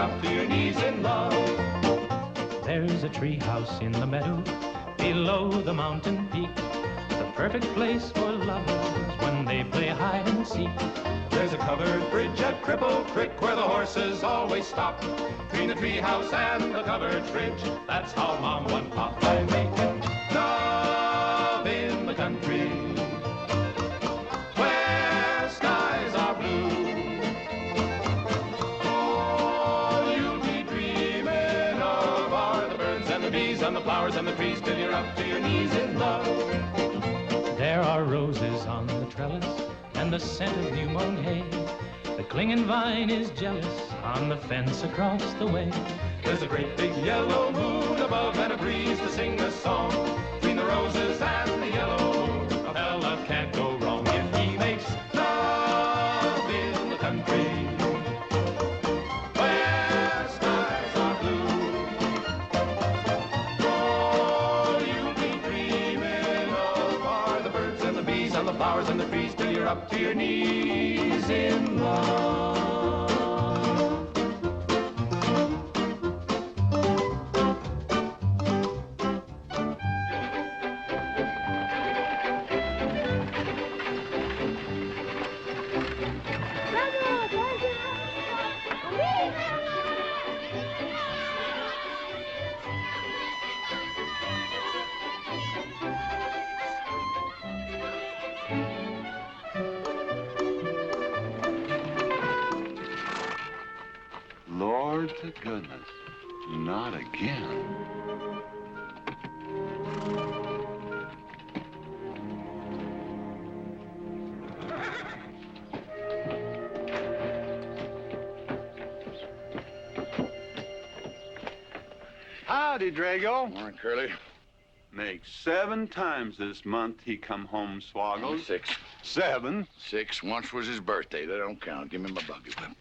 up to your knees in love. There's a tree house in the meadow below the mountain peak, the perfect place for lovers when they play hide and seek. There's a covered bridge at Cripple Creek where the horses always stop. Between the tree house and the covered bridge, that's how Mom won Pop by making love in the country where skies are blue. All you'll be dreaming of are the birds and the bees and the flowers and the trees till you're up to your knees in love. There are roses on the trellis and the scent of new mown hay. The clinging vine is jealous on the fence across the way. There's a great big yellow moon above and a breeze to sing a song. Between the roses and the yellow moon, a fella can't go wrong if he makes love in the country where skies are blue. All you'll be dreaming of are the birds and the bees and the flowers and the trees till you're up to your knees in love. Lord to goodness, not again. Howdy, Drago. Morning, Curly. Makes 7 times this month he come home swoggles. 6. 7? 6. Once was his birthday. That don't count. Give me my buggy whip.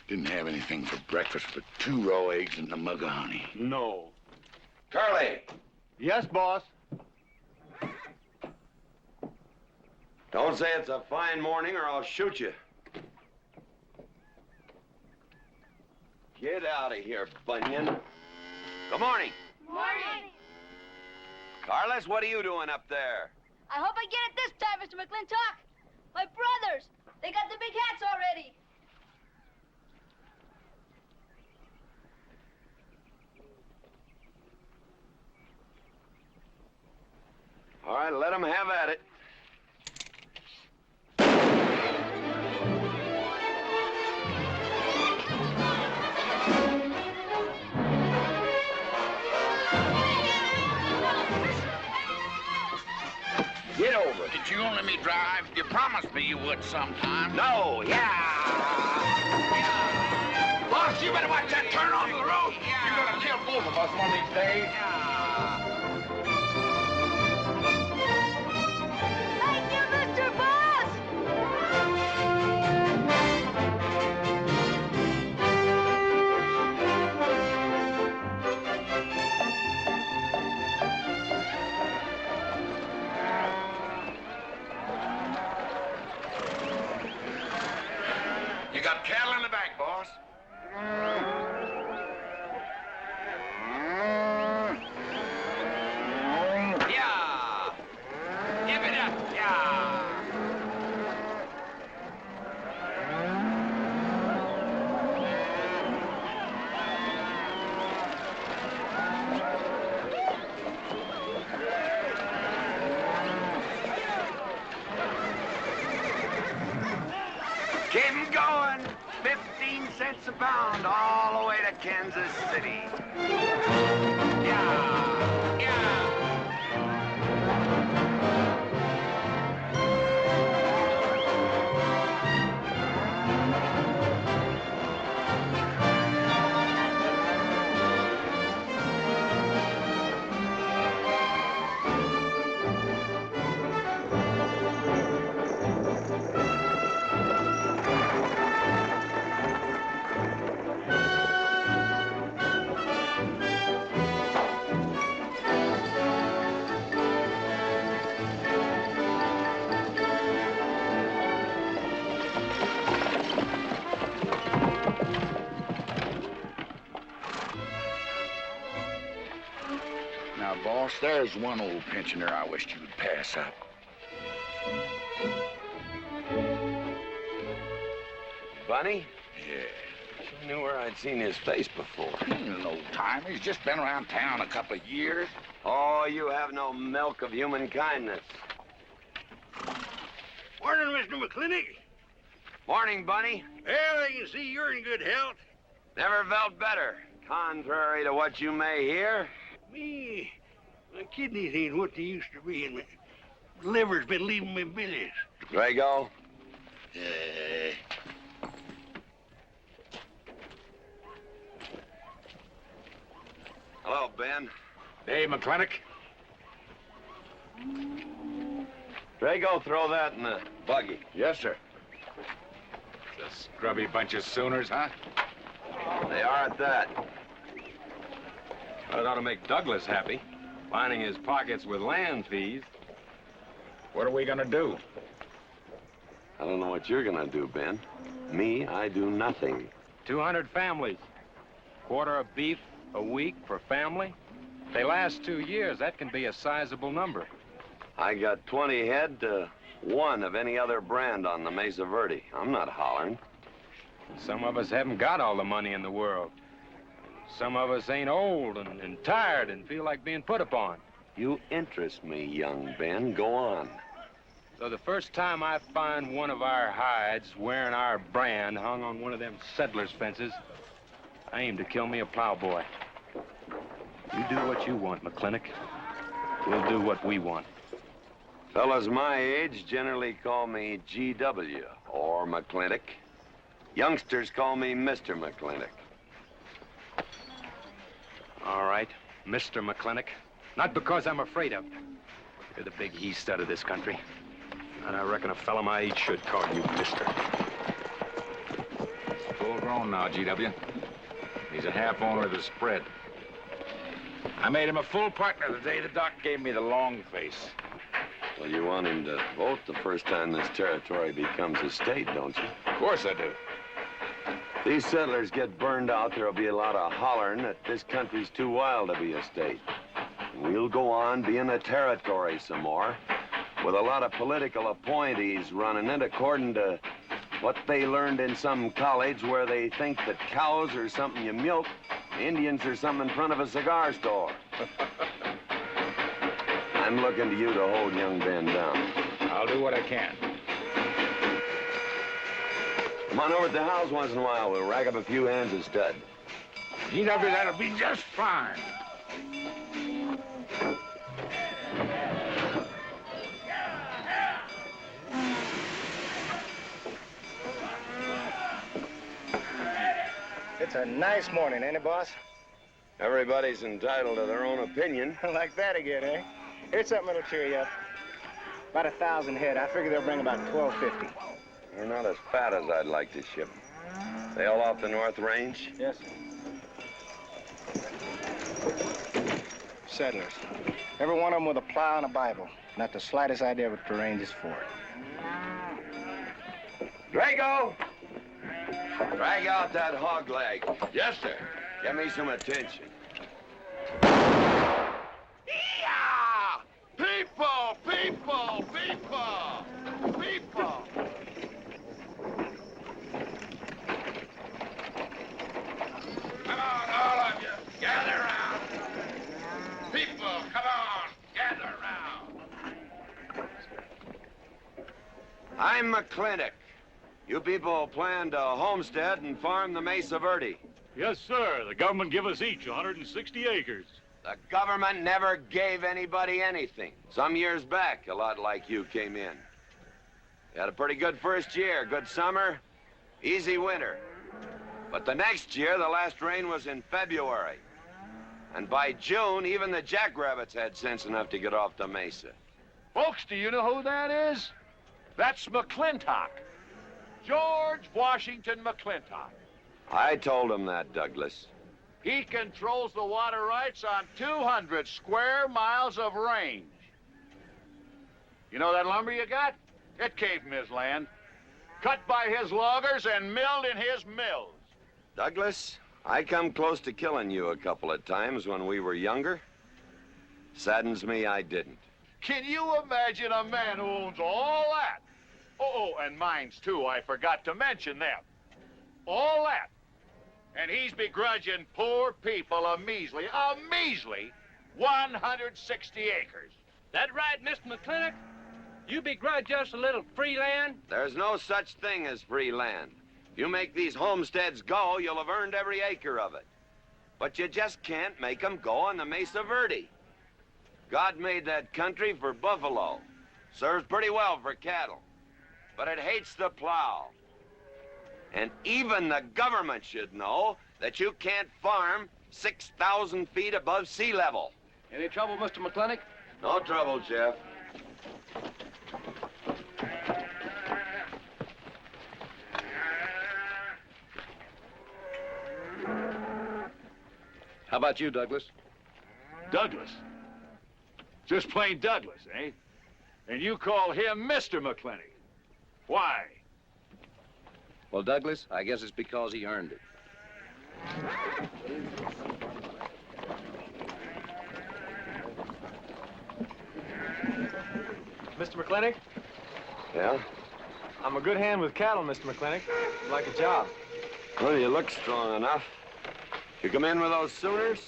Didn't have anything for breakfast but 2 raw eggs and a mug of honey. No. Curly, Yes, boss. don't say it's a fine morning or I'll shoot you. Get out of here, Bunyan. Good morning. Morning. Carlos, what are you doing up there? I hope I get it this time, Mr. McLintock. My brothers, they got the big hats already. All right, let them have at it. Get over it. Did you let me drive? You promised me you would sometime. No, yeah. Boss, you better watch that turn onto the road. You're gonna kill both of us one of these days. Thank you, Mr. Boss. You got cattle in the back, boss. Yeah. Give it up. Yeah. Keep 'em going. 15 cents a pound all the way to Kansas City. Yeah. Yeah. There's one old pensioner I wished you'd pass up. Bunny? Yeah. I knew where I'd seen his face before. He's an old timer. He's just been around town a couple of years. Oh, you have no milk of human kindness. Morning, Mr. McLintock. Morning, Bunny. Well, I can see you're in good health. Never felt better. Contrary to what you may hear. Me, my kidneys ain't what they used to be, and my liver's been leaving me bilious. Drago? Hello, Ben. Hey, McLintock. Drago, throw that in the buggy. Yes, sir. The scrubby bunch of Sooners, huh? They are at that. Well, it ought to make Douglas happy, lining his pockets with land fees. What are we gonna do? I don't know what you're gonna do, Ben. Me, I do nothing. 200 families. Quarter of beef a week per family. They last 2 years. That can be a sizable number. I got 20 head to 1 of any other brand on the Mesa Verde. I'm not hollering. Some of us haven't got all the money in the world. Some of us ain't old and tired and feel like being put upon. You interest me, young Ben. Go on. So the first time I find one of our hides wearing our brand hung on one of them settlers' fences, I aim to kill me a plowboy. You do what you want, McLintock. We'll do what we want. Fellas my age generally call me GW or McLintock. Youngsters call me Mr. McLintock. All right, Mr. McLintock. Not because I'm afraid of you. You're the big he-stud of this country. And I reckon a fellow my age should call you Mister. Full grown now, GW. He's a half owner of the spread. I made him a full partner the day the doc gave me the long face. Well, you want him to vote the first time this territory becomes a state, don't you? Of course I do. If these settlers get burned out, there'll be a lot of hollering that this country's too wild to be a state. We'll go on being a territory some more, with a lot of political appointees running it according to what they learned in some college where they think that cows are something you milk, Indians are something in front of a cigar store. I'm looking to you to hold young Ben down. I'll do what I can. Come on over to the house once in a while. We'll rack up a few hands of stud. GW, that'll be just fine. It's a nice morning, ain't it, boss? Everybody's entitled to their own opinion. Like that again, eh? Here's something that'll cheer you up. About 1,000 head. I figure they'll bring about 1,250. They're not as fat as I'd like to ship. They all off the North Range? Yes, sir. Settlers. Every one of them with a plow and a Bible. Not the slightest idea what the range is for. Drago! Drag out that hog leg. Yes, sir. Give me some attention. Yeah! People, people, people, people. Come on, all of you, gather around. People, come on, gather around. I'm McLintock. You people plan to homestead and farm the Mesa Verde. Yes, sir. The government give us each 160 acres. The government never gave anybody anything. Some years back, a lot like you came in. You had a pretty good first year, good summer, easy winter. But the next year, the last rain was in February. And by June, even the jackrabbits had sense enough to get off the mesa. Folks, do you know who that is? That's McLintock. George Washington McLintock. I told him that, Douglas. He controls the water rights on 200 square miles of range. You know that lumber you got? It came from his land. Cut by his loggers and milled in his mills. Douglas, I come close to killing you a couple of times when we were younger. Saddens me I didn't. Can you imagine a man who owns all that? Oh, and mines too, I forgot to mention them. All that. And he's begrudging poor people a measly 160 acres. That right, Mr. McLintock? You begrudge us a little free land? There's no such thing as free land. If you make these homesteads go, you'll have earned every acre of it. But you just can't make them go on the Mesa Verde. God made that country for buffalo. Serves pretty well for cattle. But it hates the plow. And even the government should know that you can't farm 6,000 feet above sea level. Any trouble, Mr. McLintock? No trouble, Jeff. How about you, Douglas? Douglas? Just plain Douglas, eh? And you call him Mr. McLintock. Why? Well, Douglas, I guess it's because he earned it. Mr. McLintock? Yeah? I'm a good hand with cattle, Mr. McLintock. I'd like a job. Well, you look strong enough. You come in with those Sooners?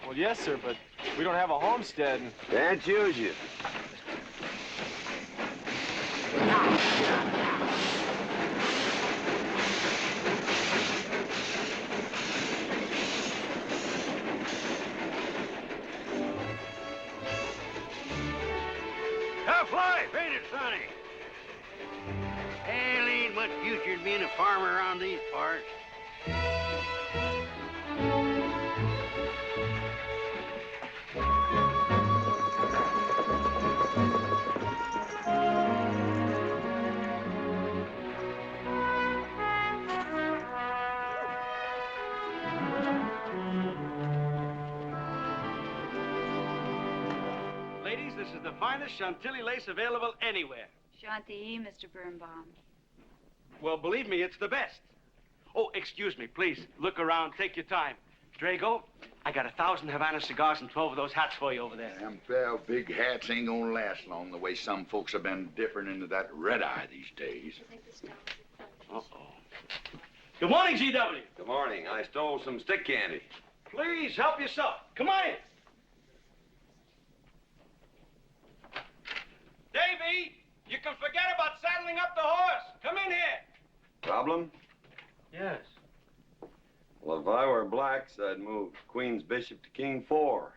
Well, yes, sir, but we don't have a homestead. Can't use you. Tough life, ain't it, Sonny? Hell, ain't much future in being a farmer around these parts. Ladies, this is the finest Chantilly lace available anywhere. Chantilly, Mr. Birnbaum. Well, believe me, it's the best. Oh, excuse me, please. Look around. Take your time. Drago, I got 1,000 Havana cigars and 12 of those hats for you over there. Them fair big hats ain't gonna last long the way some folks have been dipping into that red eye these days. Uh-oh. Good morning, GW. Good morning. I stole some stick candy. Please, help yourself. Come on in. Davy, you can forget about saddling up the horse. Come in here. Problem? Yes. Well, if I were blacks, I'd move Queen's Bishop to King 4.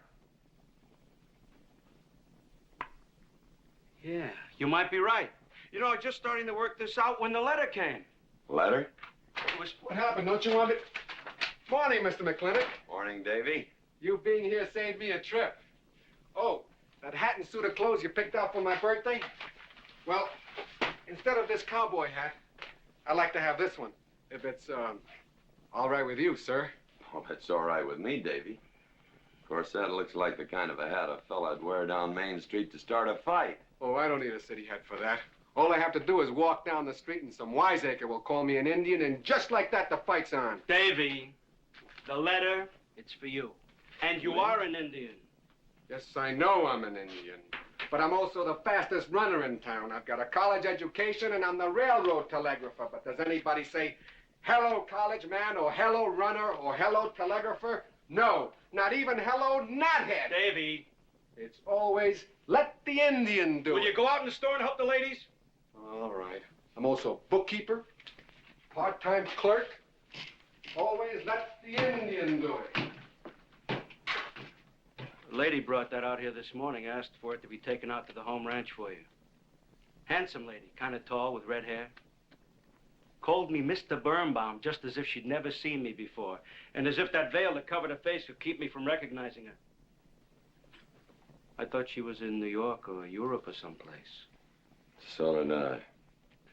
Yeah, you might be right. You know, I was just starting to work this out when the letter came. Letter? It was... What happened? Don't you want me... Morning, Mr. McLintock. Morning, Davy. You being here saved me a trip. Oh, that hat and suit of clothes you picked out for my birthday? Well, instead of this cowboy hat, I'd like to have this one. If it's, all right with you, sir. Oh, that's all right with me, Davy. Of course, that looks like the kind of a hat a fella'd wear down Main Street to start a fight. Oh, I don't need a city hat for that. All I have to do is walk down the street and some wiseacre will call me an Indian, and just like that, the fight's on. Davy, the letter, it's for you. And you are an Indian. Yes, I know I'm an Indian. But I'm also the fastest runner in town. I've got a college education, and I'm the railroad telegrapher. But does anybody say, hello, college man, or hello, runner, or hello, telegrapher? No, not even hello, knothead. Davy. It's always, let the Indian do it. Will you go out in the store and help the ladies? All right. I'm also bookkeeper, part-time clerk. Always let the Indian do it. The lady brought that out here this morning, asked for it to be taken out to the home ranch for you. Handsome lady, kind of tall with red hair. Called me Mr. Birnbaum, just as if she'd never seen me before, and as if that veil that covered her face would keep me from recognizing her. I thought she was in New York or Europe or someplace. So did I.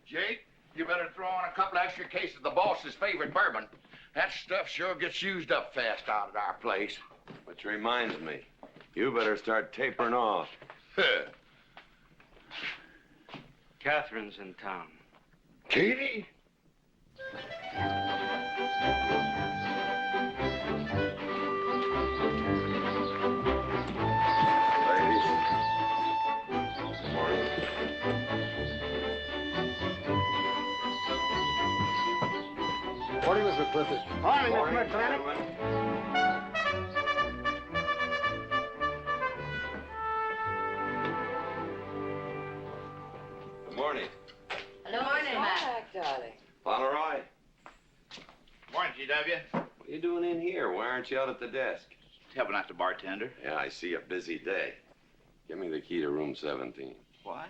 Jake, you better throw on a couple extra cases of the boss's favorite bourbon. That stuff sure gets used up fast out at our place. Which reminds me, you better start tapering off. Catherine's in town. Katie? Morning, Mr. McLintock. Morning, Mr. McLaglen. Good morning. Hello, Morning, Matt. Darling. Pomeroy. Morning, GW. What are you doing in here? Why aren't you out at the desk? Helping out the bartender. Yeah, I see a busy day. Give me the key to room 17. What?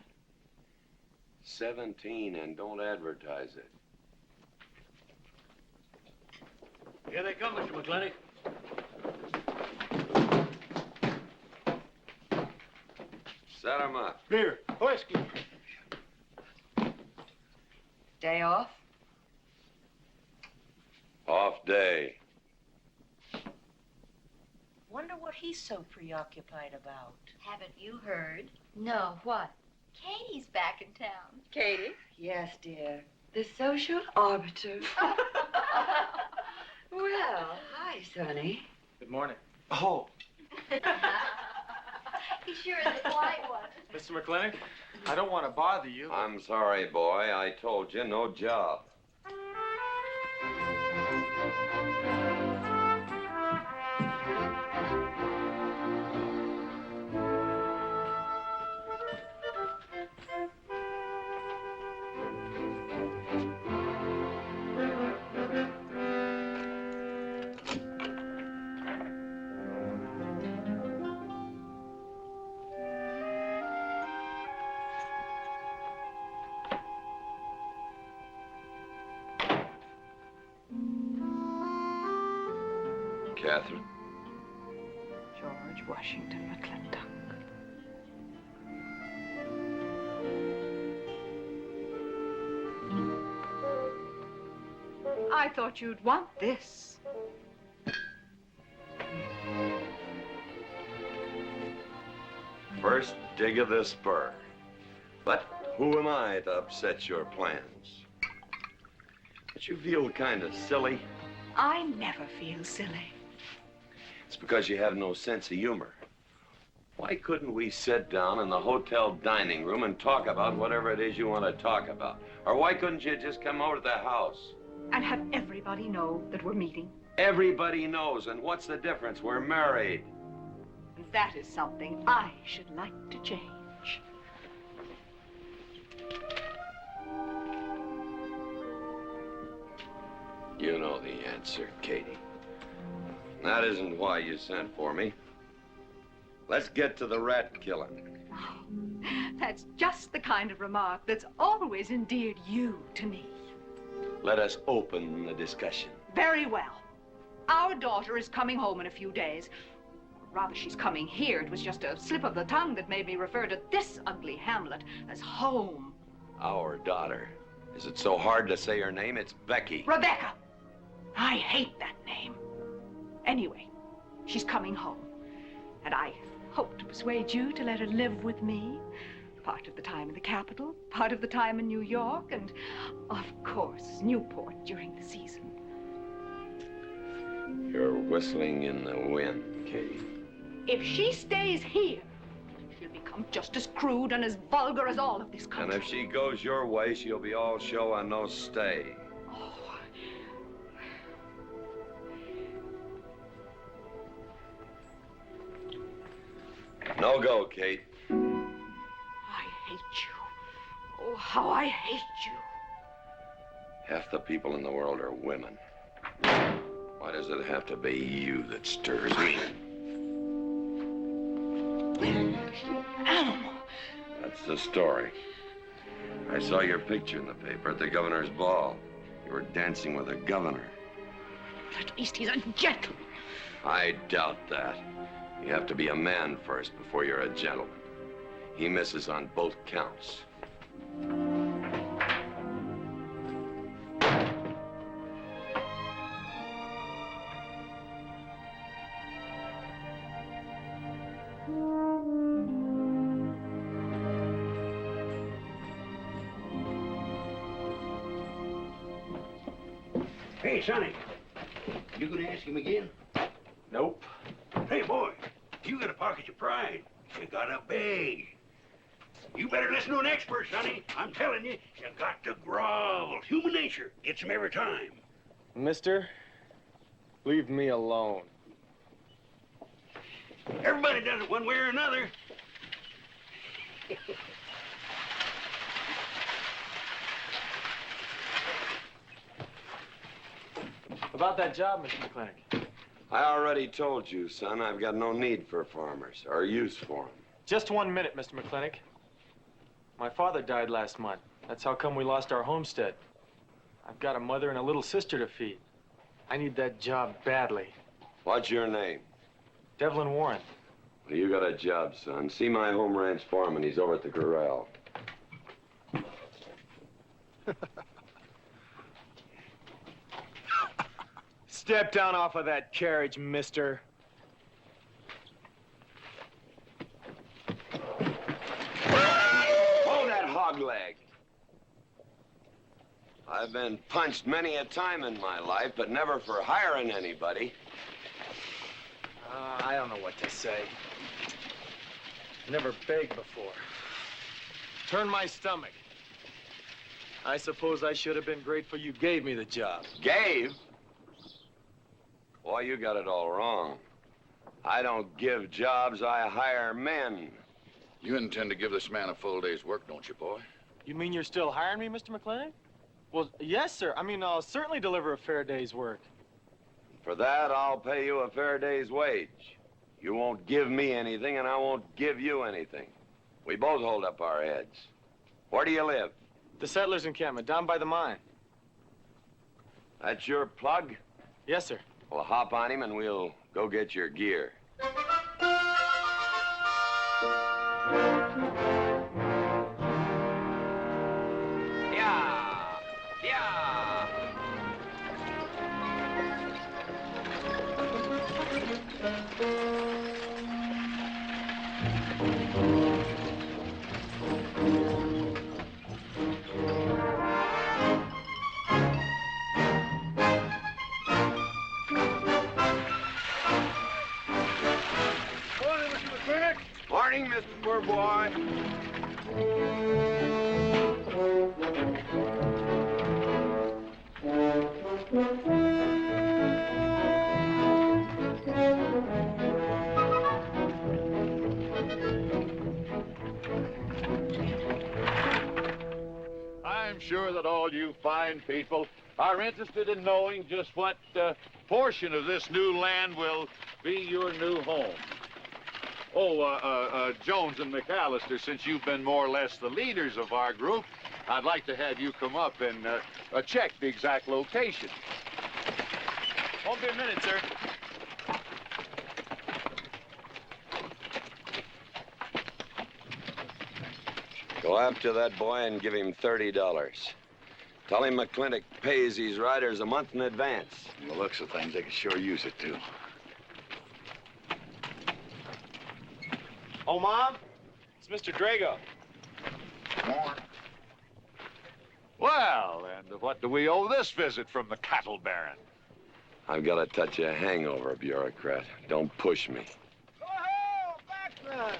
17, and don't advertise it. Here they come, Mr. McLintock. Set 'em up. Beer. Whiskey. Day off? Off day. Wonder what he's so preoccupied about. Haven't you heard? No, what? Katie's back in town. Katie? Yes, dear. The social arbiter. Well, hi, Sonny. Good morning. Oh, He sure is a quiet one. Mr. McLintock, I don't want to bother you. I'm sorry, boy. I told you, no job. Catherine. George Washington McLintock. I thought you'd want this. First dig of the spur. But who am I to upset your plans? Don't you feel kind of silly? I never feel silly. It's because you have no sense of humor. Why couldn't we sit down in the hotel dining room and talk about whatever it is you want to talk about? Or why couldn't you just come over to the house? And have everybody know that we're meeting. Everybody knows, and what's the difference? We're married. That is something I should like to change. You know the answer, Katie. That isn't why you sent for me. Let's get to the rat killing. That's just the kind of remark that's always endeared you to me. Let us open the discussion. Very well. Our daughter is coming home in a few days. Rather, she's coming here. It was just a slip of the tongue that made me refer to this ugly hamlet as home. Our daughter. Is it so hard to say her name? It's Becky. Rebecca. I hate that name. Anyway, she's coming home. And I hope to persuade you to let her live with me. Part of the time in the capital, part of the time in New York, and, of course, Newport during the season. You're whistling in the wind, Katie. If she stays here, she'll become just as crude and as vulgar as all of this country. And if she goes your way, she'll be all show and no stay. No go, Kate. I hate you. Oh, how I hate you. Half the people in the world are women. Why does it have to be you that stirs me? You animal. That's the story. I saw your picture in the paper at the governor's ball. You were dancing with the governor. At least he's a gentleman. I doubt that. You have to be a man first before you're a gentleman. He misses on both counts. Hey, Sonny, you gonna ask him again? Nope. Hey, boy, you got a pocket of pride. You got a bag. You better listen to an expert, Sonny. I'm telling you, you got to grovel. Human nature gets him every time. Mister, leave me alone. Everybody does it one way or another. About that job, Mr. McLintock. I already told you, son, I've got no need for farmers or use for them. Just 1 minute, Mr. McLintock. My father died last month. That's how come we lost our homestead. I've got a mother and a little sister to feed. I need that job badly. What's your name? Devlin Warren. Well, you got a job, son. See my home ranch foreman. He's over at the corral. Step down off of that carriage, mister. Hold that hog leg. I've been punched many a time in my life, but never for hiring anybody. I don't know what to say. Never begged before. Turn my stomach. I suppose I should have been grateful you gave me the job. Gave? Boy, you got it all wrong. I don't give jobs, I hire men. You intend to give this man a full day's work, don't you, boy? You mean you're still hiring me, Mr. McLean? Well, yes, sir. I mean, I'll certainly deliver a fair day's work. For that, I'll pay you a fair day's wage. You won't give me anything, and I won't give you anything. We both hold up our heads. Where do you live? The settlers' encampment, down by the mine. That's your plug? Yes, sir. Well, hop on him, and we'll go get your gear. Morning, Mr. Poor Boy. I'm sure that all you fine people are interested in knowing just what portion of this new land will be your new home. Oh, Jones and McAllister, since you've been more or less the leaders of our group, I'd like to have you come up and check the exact location. Won't be a minute, sir. Go after that boy and give him $30. Tell him McLintock pays these riders a month in advance. From the looks of things, they could sure use it, too. Oh, Mom? It's Mr. Drago. Well, and what do we owe this visit from the cattle baron? I've got a touch of hangover, bureaucrat. Don't push me. Oh, McLaglen!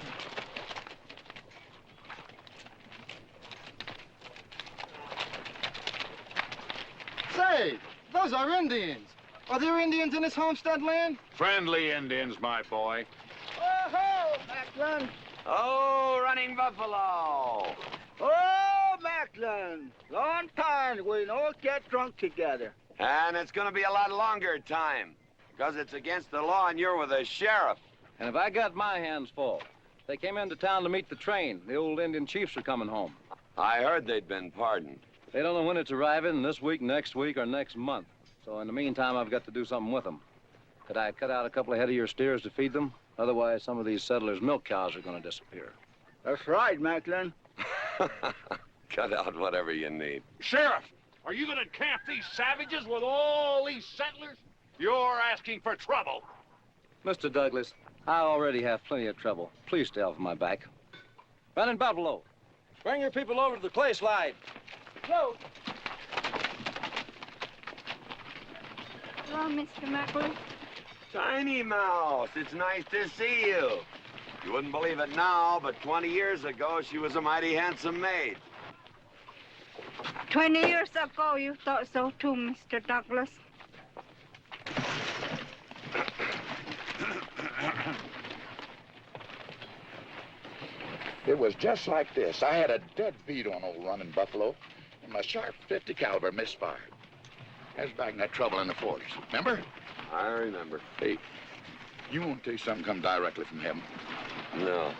Say, those are Indians. Are there Indians in this homestead land? Friendly Indians, my boy. Oh, McLaglen! Oh, running buffalo! Oh, McLaglen! Long time we don't get drunk together. And it's gonna be a lot longer time, because it's against the law and you're with the sheriff. And if I got my hands full, they came into town to meet the train. The old Indian chiefs are coming home. I heard they'd been pardoned. They don't know when it's arriving, this week, next week, or next month. So in the meantime, I've got to do something with them. Could I cut out a couple of head of your steers to feed them? Otherwise, some of these settlers' milk cows are going to disappear. That's right, McLaglen. Cut out whatever you need. Sheriff, are you going to camp these savages with all these settlers? You're asking for trouble. Mr. Douglas, I already have plenty of trouble. Please stay off my back. Running Buffalo, bring your people over to the clay slide. Go. Hello, Mr. McLaglen. Tiny Mouse, it's nice to see you. You wouldn't believe it now, but 20 years ago, she was a mighty handsome maid. 20 years ago, you thought so too, Mr. Douglas. It was just like this. I had a dead beat on old running Buffalo, and my sharp 50 caliber misfired. That was back in that trouble in the 40s. Remember? I remember. Hey, you want to tell you something come directly from heaven? No.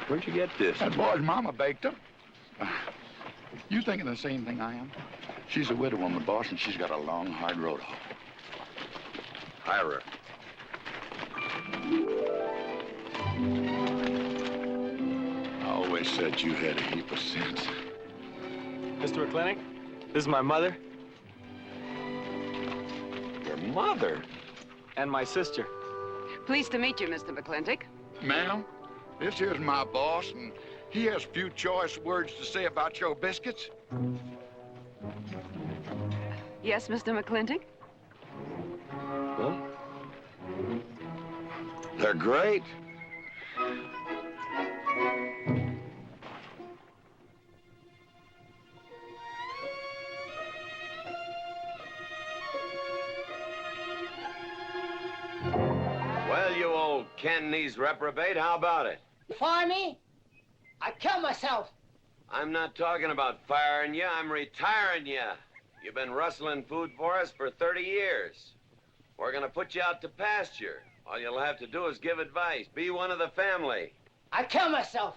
Where'd you get this? That boy's mama baked them. You thinking the same thing I am? She's a widow woman, boss, and she's got a long, hard road home. Hire her. I always said you had a heap of sense. Mr. McLintock, this is my mother. Your mother? And my sister. Pleased to meet you, Mr. McLintock. Ma'am, this here's my boss, and he has few choice words to say about your biscuits. Yes, Mr. McLintock? Well, they're great. Well, you old Cantonese reprobate, how about it? Fire me? I'd kill myself. I'm not talking about firing you, I'm retiring you. You've been rustling food for us for 30 years. We're gonna put you out to pasture. All you'll have to do is give advice. Be one of the family. I'd kill myself.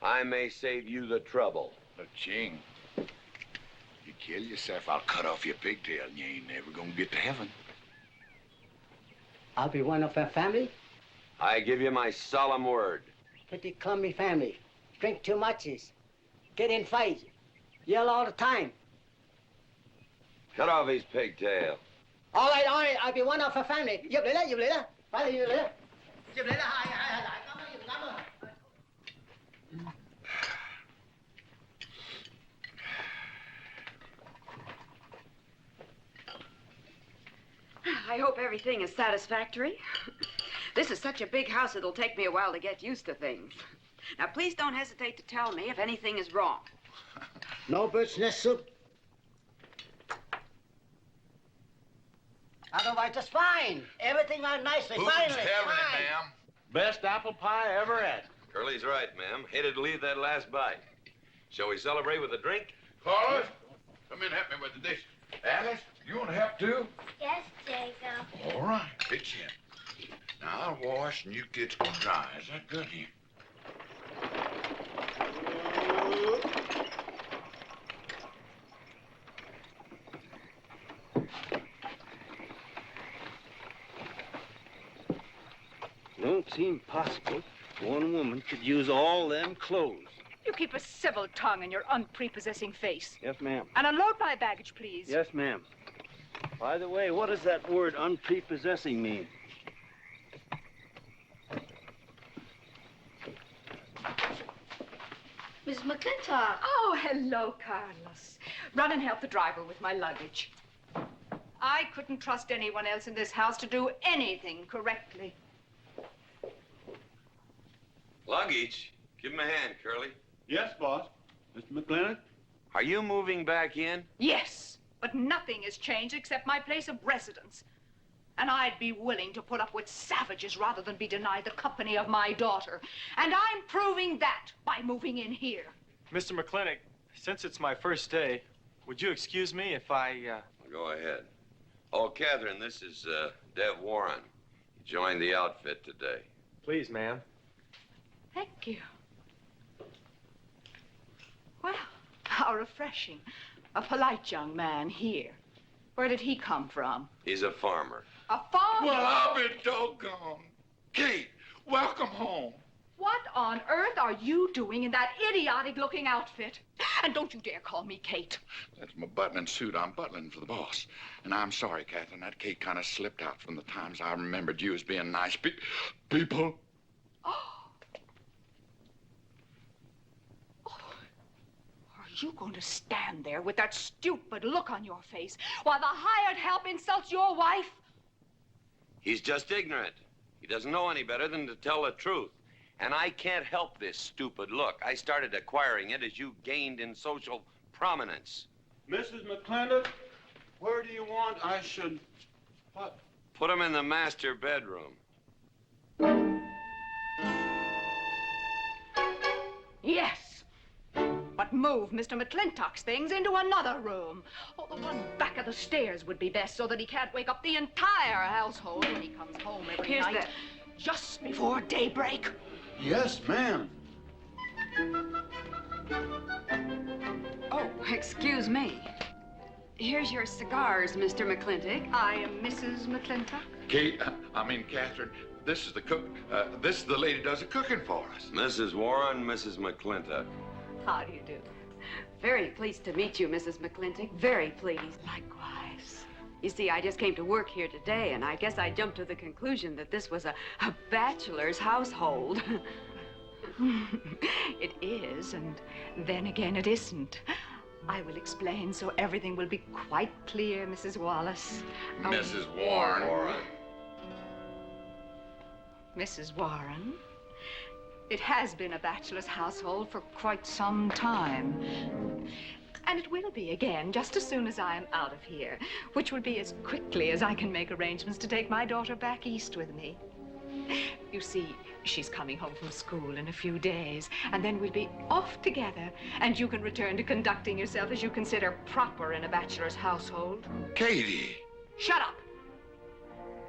I may save you the trouble. Look, Ching, you kill yourself, I'll cut off your pigtail, and you ain't never gonna get to heaven. I'll be one of our family. I give you my solemn word. Pretty clumsy family. Drink too much, get in fights, yell all the time. Cut off his pigtail. All right, I'll be one of our family. Giúp lấy đó. Phải là giúp lấy đó. Giúp lấy đó, hai. Cảm ơn. I hope everything is satisfactory. This is such a big house, it'll take me a while to get used to things. Now, please don't hesitate to tell me if anything is wrong. No bird's nest soup. Otherwise, just fine. Everything went nicely, finally. ma'am? Best apple pie ever had. Curly's right, ma'am. Hated to leave that last bite. Shall we celebrate with a drink? Carlos, come in and help me with the dishes. Alice, you want to help too? Yes, Jacob. All right, pitch in. Now, I'll wash and you kids can dry. Is that good here? Don't seem possible one woman could use all them clothes. You keep a civil tongue in your unprepossessing face. Yes, ma'am. And unload my baggage, please. Yes, ma'am. By the way, what does that word unprepossessing mean? Miss McLintock. Oh, hello, Carlos. Run and help the driver with my luggage. I couldn't trust anyone else in this house to do anything correctly. Luggage? Give him a hand, Curly. Yes, boss. Mr. McLintock? Are you moving back in? Yes, but nothing has changed except my place of residence. And I'd be willing to put up with savages rather than be denied the company of my daughter. And I'm proving that by moving in here. Mr. McLintock, since it's my first day, would you excuse me if I, Go ahead. Oh, Catherine, this is, Dev Warren. He joined the outfit today. Please, ma'am. Thank you. Well, how refreshing. A polite young man here. Where did he come from? He's a farmer. A farmer? Well, I'll be doggone. Kate, welcome home. What on earth are you doing in that idiotic-looking outfit? And don't you dare call me Kate. That's my butling suit. I'm butling for the boss. And I'm sorry, Catherine. That Kate kind of slipped out from the times I remembered you as being nice people. Are you going to stand there with that stupid look on your face while the hired help insults your wife? He's just ignorant. He doesn't know any better than to tell the truth. And I can't help this stupid look. I started acquiring it as you gained in social prominence. Mrs. McLintock, where do you want I should What? Put him in the master bedroom. Yes. But move Mr. McLintock's things into another room. Oh, the one back of the stairs would be best so that he can't wake up the entire household when he comes home every night. Just before daybreak. Yes, ma'am. Oh, excuse me. Here's your cigars, Mr. McLintock. I am Mrs. McLintock. Catherine, this is the cook. This is the lady who does the cooking for us. Mrs. Warren, Mrs. McLintock. How do you do? Very pleased to meet you, Mrs. McLintock. Very pleased. Likewise. You see, I just came to work here today, and I guess I jumped to the conclusion that this was a bachelor's household. It is, and then again it isn't. I will explain so everything will be quite clear, Mrs. Wallace. Mrs. Warren. Mrs. Warren, it has been a bachelor's household for quite some time. And it will be again, just as soon as I am out of here, which will be as quickly as I can make arrangements to take my daughter back east with me. You see, she's coming home from school in a few days, and then we'll be off together, and you can return to conducting yourself as you consider proper in a bachelor's household. Katie! Shut up!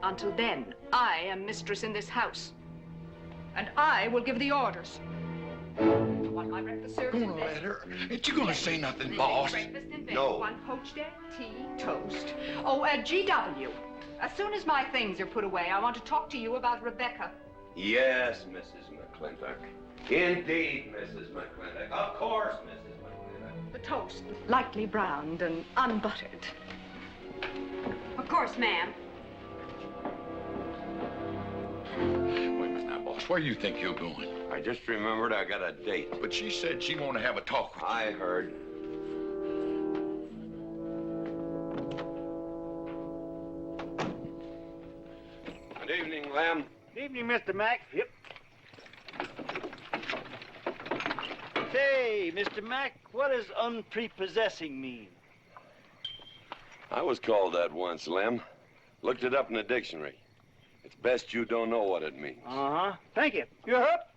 Until then, I am mistress in this house, and I will give the orders. I want my breakfast served in bed. Let her. Ain't you gonna say nothing, boss? Breakfast in bed. No. 1 poached egg, tea, toast. Oh, GW. As soon as my things are put away, I want to talk to you about Rebecca. Yes, Mrs. McLintock. Indeed, Mrs. McLintock. Of course, Mrs. McLintock. The toast, lightly browned and unbuttered. Of course, ma'am. Wait a minute now, boss. Where do you think you're going? I just remembered I got a date. But she said she wanted to have a talk with you. I heard. Good evening, Lem. Good evening, Mr. Mack. Yep. Say, Mr. Mack, what does unprepossessing mean? I was called that once, Lem. Looked it up in the dictionary. It's best you don't know what it means. Uh-huh. Thank you. You up?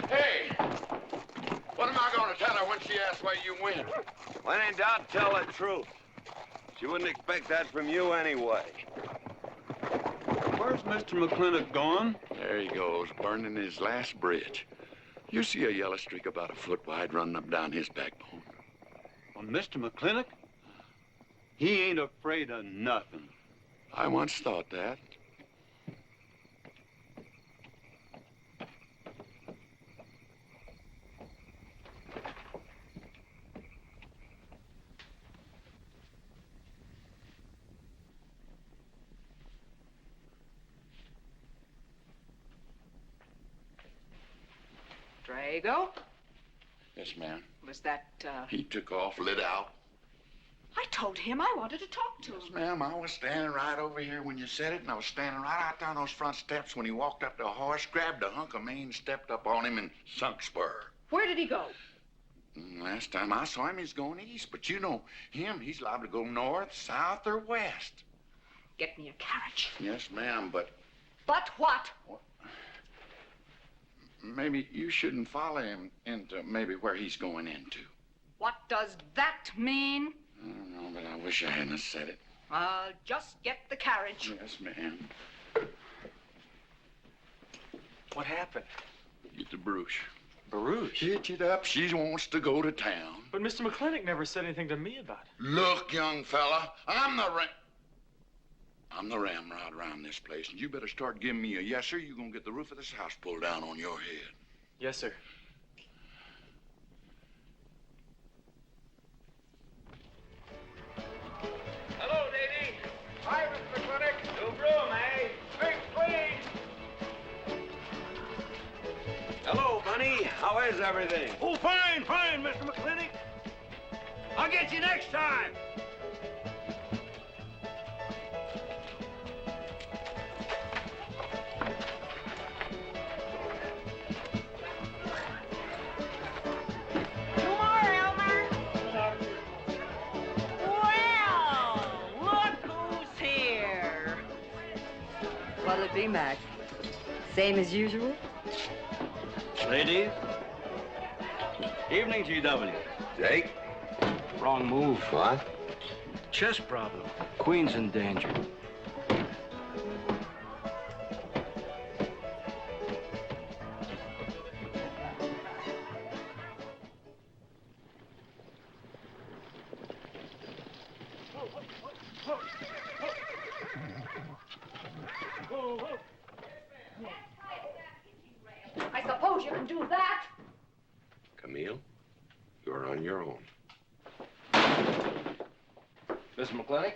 Hey! What am I gonna tell her when she asks where you went? When in doubt, tell the truth. She wouldn't expect that from you anyway. Where's Mr. McLintock going? There he goes, burning his last bridge. You see a yellow streak about a foot wide running up down his backbone. Well, Mr. McLintock? He ain't afraid of nothing. I once thought that. Drago? Yes, ma'am. Was that, He took off, lit out. I told him I wanted to talk to him. Yes, ma'am. I was standing right over here when you said it, and I was standing right out there on those front steps when he walked up to a horse, grabbed a hunk of mane, stepped up on him, and sunk spur. Where did he go? Last time I saw him, he's going east. But you know him, he's liable to go north, south, or west. Get me a carriage. Yes, ma'am, but But what? maybe you shouldn't follow him into maybe where he's going into. What does that mean? I don't know, but I wish I hadn't have said it. Just get the carriage. Yes, ma'am. What happened? Get the brooch. Baruch? Hitch it up. She wants to go to town. But Mr. McLintock never said anything to me about it. Look, young fella, I'm the ramrod around this place, and you better start giving me a yes, sir. You're gonna get the roof of this house pulled down on your head. Yes, sir. Hello, lady. Hi, Mr. McLintock. New broom, eh? Sweep, please. Hello, Bunny. How is everything? Oh, fine, fine, Mr. McLintock. I'll get you next time. Dorothy, Max. Same as usual? Ladies. Evening, GW. Jake? Wrong move. What? Chess problem. Queen's in danger. I suppose you can do that. Camille, you're on your own. Miss McLintock?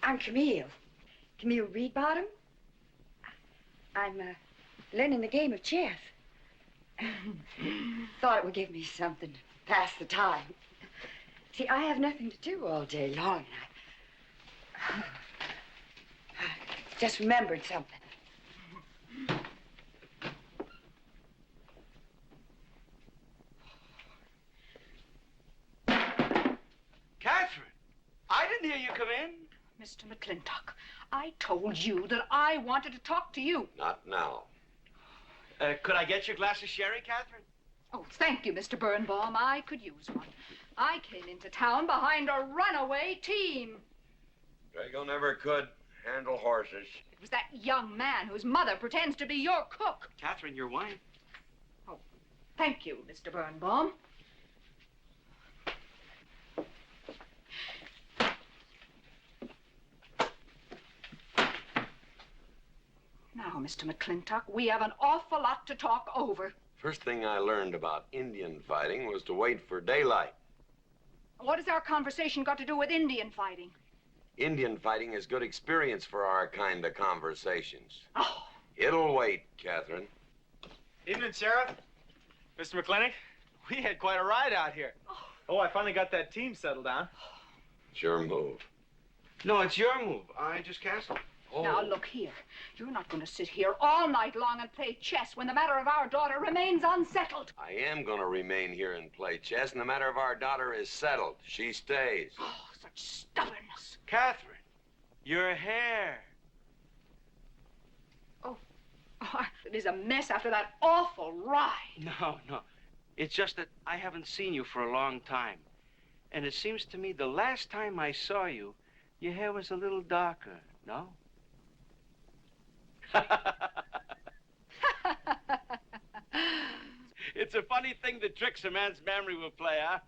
I'm Camille. Camille Reedbottom. I'm learning the game of chess. Thought it would give me something to pass the time. See, I have nothing to do all day long. I just remembered something. Catherine, I didn't hear you come in. Mr. McLintock, I told you that I wanted to talk to you. Not now. Could I get you a glass of sherry, Catherine? Oh, thank you, Mr. Birnbaum. I could use one. I came into town behind a runaway team. Drago never could handle horses. It was that young man whose mother pretends to be your cook. Catherine, your wine. Oh, thank you, Mr. Birnbaum. Now, Mr. McLintock, we have an awful lot to talk over. First thing I learned about Indian fighting was to wait for daylight. What has our conversation got to do with Indian fighting? Indian fighting is good experience for our kind of conversations. Oh. It'll wait, Catherine. Evening, Sheriff. Mr. McLintock, we had quite a ride out here. Oh, I finally got that team settled down. It's your move. No, it's your move. I just castled. Oh. Now, look here. You're not going to sit here all night long and play chess when the matter of our daughter remains unsettled. I am going to remain here and play chess, and the matter of our daughter is settled. She stays. Oh, such stubbornness. Catherine, your hair. Oh, it is a mess after that awful ride. No. It's just that I haven't seen you for a long time. And it seems to me the last time I saw you, your hair was a little darker, no? It's a funny thing that tricks a man's memory will play, huh?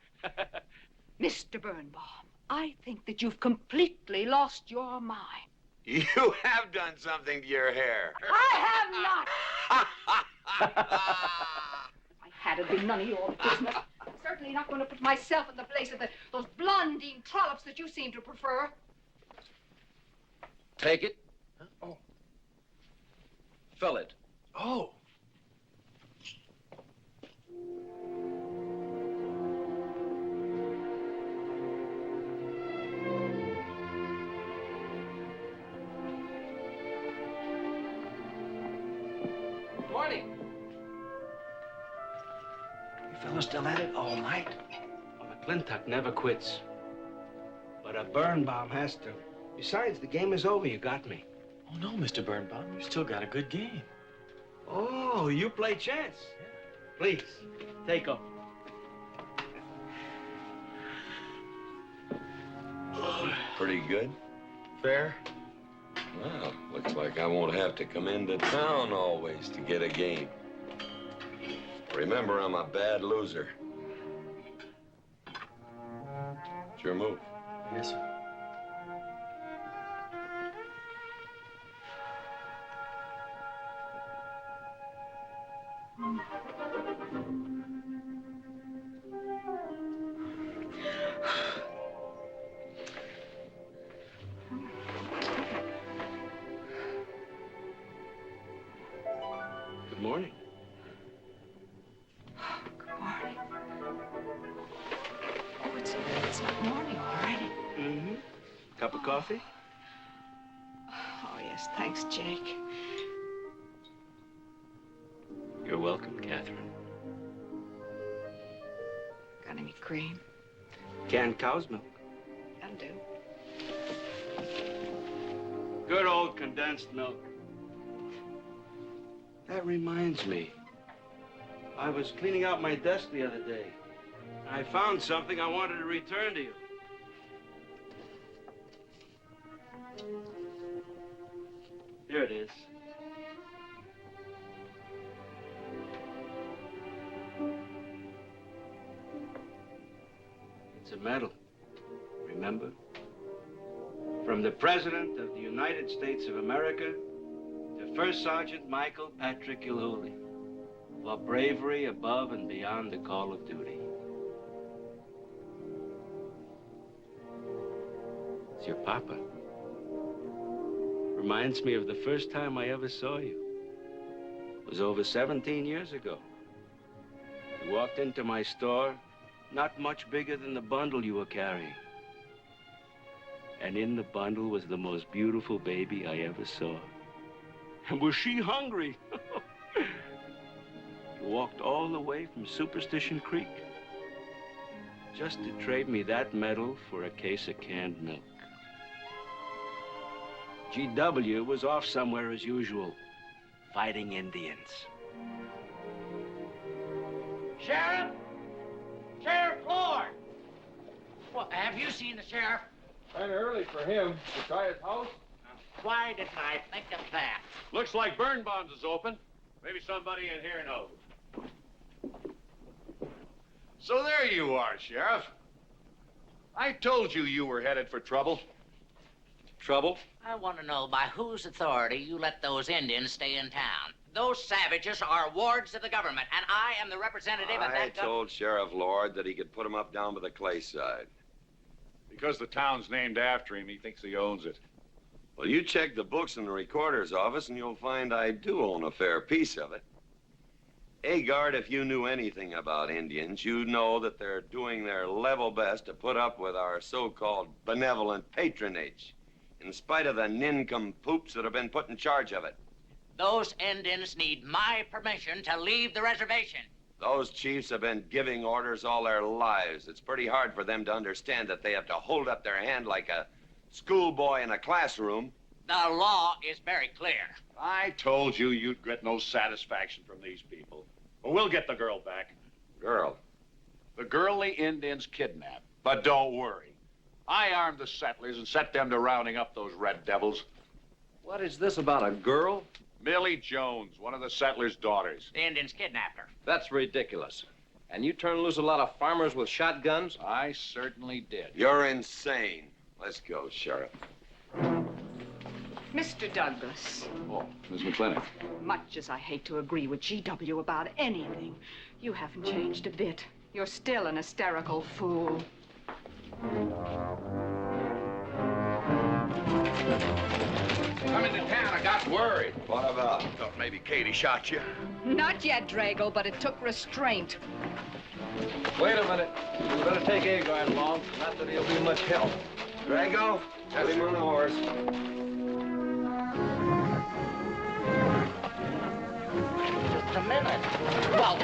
Mr. Birnbaum, I think that you've completely lost your mind. You have done something to your hair. I have not. I had it been none of your business. I'm certainly not going to put myself in the place of those blondine trollops that you seem to prefer. Take it. Huh? Oh. Fill it. Oh. Morning. You fellas still at it all night? McLintock never quits. But a Birnbaum has to. Besides, the game is over. You got me. Oh, no, Mr. Birnbaum. You still got a good game. Oh, you play chess? Please, take over. Pretty good. Fair. Well, looks like I won't have to come into town always to get a game. Remember, I'm a bad loser. It's your move. Yes, sir. Good morning. Good morning. Oh, it's not morning already. Mm-hmm. Cup of coffee? Oh, yes, thanks, Jake. You're welcome, Catherine. Got any cream? Canned cow's milk. A Mountain Dew. Good old condensed milk. That reminds me. I was cleaning out my desk the other day. I found something I wanted to return to you. Here it is. It's a medal, remember? From the President of the United States of America to First Sergeant Michael Patrick Gilhooly for bravery above and beyond the call of duty. It's your papa. Reminds me of the first time I ever saw you. It was over 17 years ago. You walked into my store, not much bigger than the bundle you were carrying. And in the bundle was the most beautiful baby I ever saw. And was she hungry? You walked all the way from Superstition Creek just to trade me that medal for a case of canned milk. GW was off somewhere as usual, fighting Indians. Sheriff? Sheriff Lord! Well, have you seen the sheriff? Kind of early for him. To try his house? Why didn't I think of that? Looks like Birnbaum's is open. Maybe somebody in here knows. So there you are, Sheriff. I told you were headed for trouble. Trouble? I want to know by whose authority you let those Indians stay in town. Those savages are wards of the government, and I am the representative of I that told Sheriff Lord that he could put him up down by the clay side. Because the town's named after him, he thinks he owns it. Well, you check the books in the recorder's office, and you'll find I do own a fair piece of it. Agard, if you knew anything about Indians, you'd know that they're doing their level best to put up with our so-called benevolent patronage, in spite of the nincompoops that have been put in charge of it. Those Indians need my permission to leave the reservation. Those chiefs have been giving orders all their lives. It's pretty hard for them to understand that they have to hold up their hand like a schoolboy in a classroom. The law is very clear. I told you you'd get no satisfaction from these people. But we'll get the girl back. Girl? The girl the Indians kidnapped. But don't worry. I armed the settlers and set them to rounding up those red devils. What is this about a girl? Millie Jones, one of the settlers' daughters. The Indians kidnapped her. That's ridiculous. And you turn loose a lot of farmers with shotguns? I certainly did. You're insane. Let's go, Sheriff. Mr. Douglas, Oh, Miss McLintock. much as I hate to agree with GW about anything, you haven't changed a bit. You're still an hysterical fool. Coming to town, I got worried. What about? Thought maybe Katie shot you. Not yet, Drago, but it took restraint. Wait a minute. You better take Agard along. Not that he'll be much help. Drago, have him on the horse. Just a minute. Well,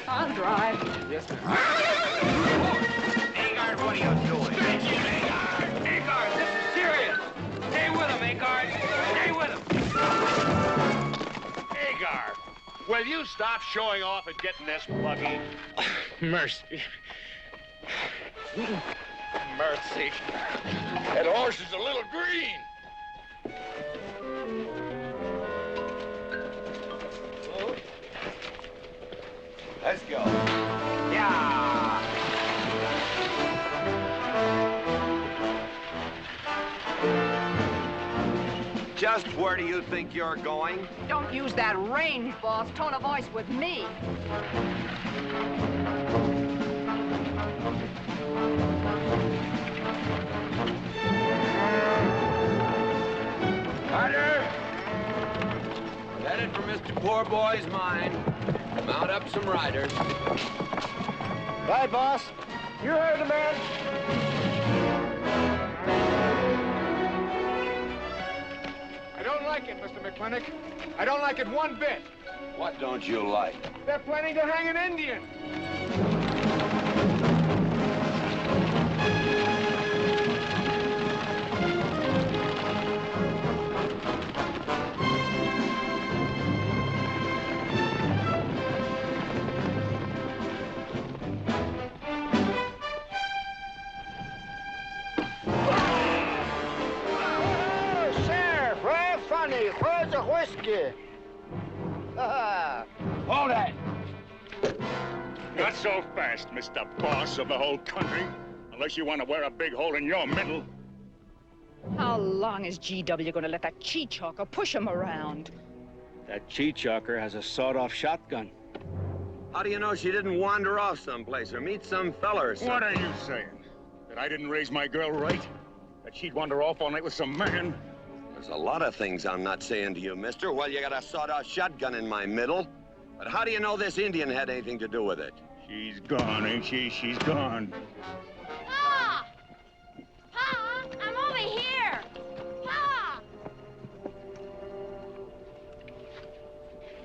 I'll drive. Yes, sir. Agard, what are you doing? Agard, this is serious. Stay with him, Agard. Stay with him. Agar, will you stop showing off and getting this buggy? Mercy. Mercy. That horse is a little green. Let's go. yeah. Just where do you think you're going? Don't use that range, boss. Tone of voice with me. Carter! Headed for Mr. Poor Boy's mine. Mount up some riders. Right, boss. You heard the man. I don't like it, Mr. McLintock. I don't like it one bit. What don't you like? They're planning to hang an Indian. whiskey. Hold that! Not so fast, Mr. Boss of the whole country. Unless you want to wear a big hole in your middle. How long is GW going to let that cheat-chalker push him around? That cheat-chalker has a sawed-off shotgun. How do you know she didn't wander off someplace or meet some fella or something? What are you saying? That I didn't raise my girl right? That she'd wander off all night with some man? There's a lot of things I'm not saying to you, mister. Well, you got a sawed-off shotgun in my middle. But how do you know this Indian had anything to do with it? She's gone, ain't she? She's gone. Pa! Pa! I'm over here! Pa!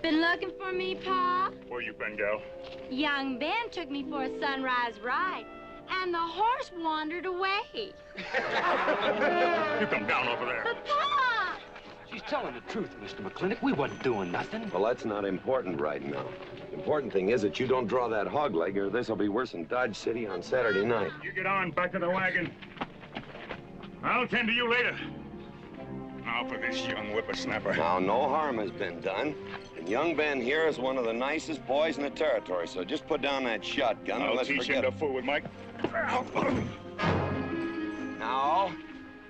Been looking for me, Pa? Where you been, gal? Young Ben took me for a sunrise ride, and the horse wandered away. You come down over there. But, Pa! She's telling the truth, Mr. McLintock. We wasn't doing nothing. Well, that's not important right now. The important thing is that you don't draw that hog leg, or this'll be worse than Dodge City on Saturday night. You get on, back to the wagon. I'll tend to you later. Now for this young whippersnapper. Now, no harm has been done. And young Ben here is one of the nicest boys in the territory, so just put down that shotgun and I'll let's teach forget him to fool with Mike. Now,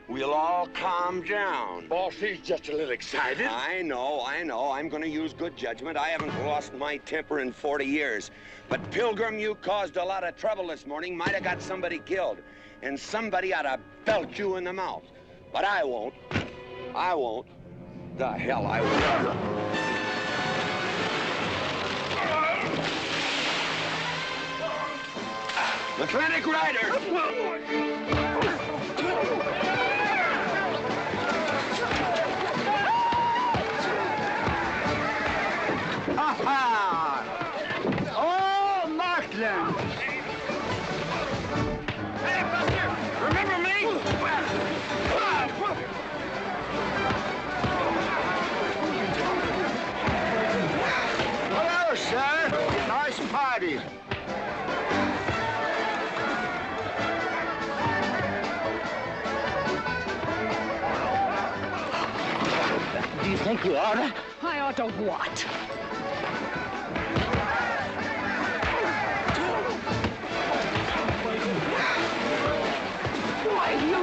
we'll all calm down. Boss, he's just a little excited. I know. I'm going to use good judgment. I haven't lost my temper in 40 years. But, Pilgrim, you caused a lot of trouble this morning. Might have got somebody killed. And somebody ought to belt you in the mouth. But I won't. I won't. The hell I won't. McLintock Rider! Ha-ha! Oh, Markland! Hey, Buster! Remember me? Hello, sir. Nice party. Do you think you ought to? I ought to what? Why, you...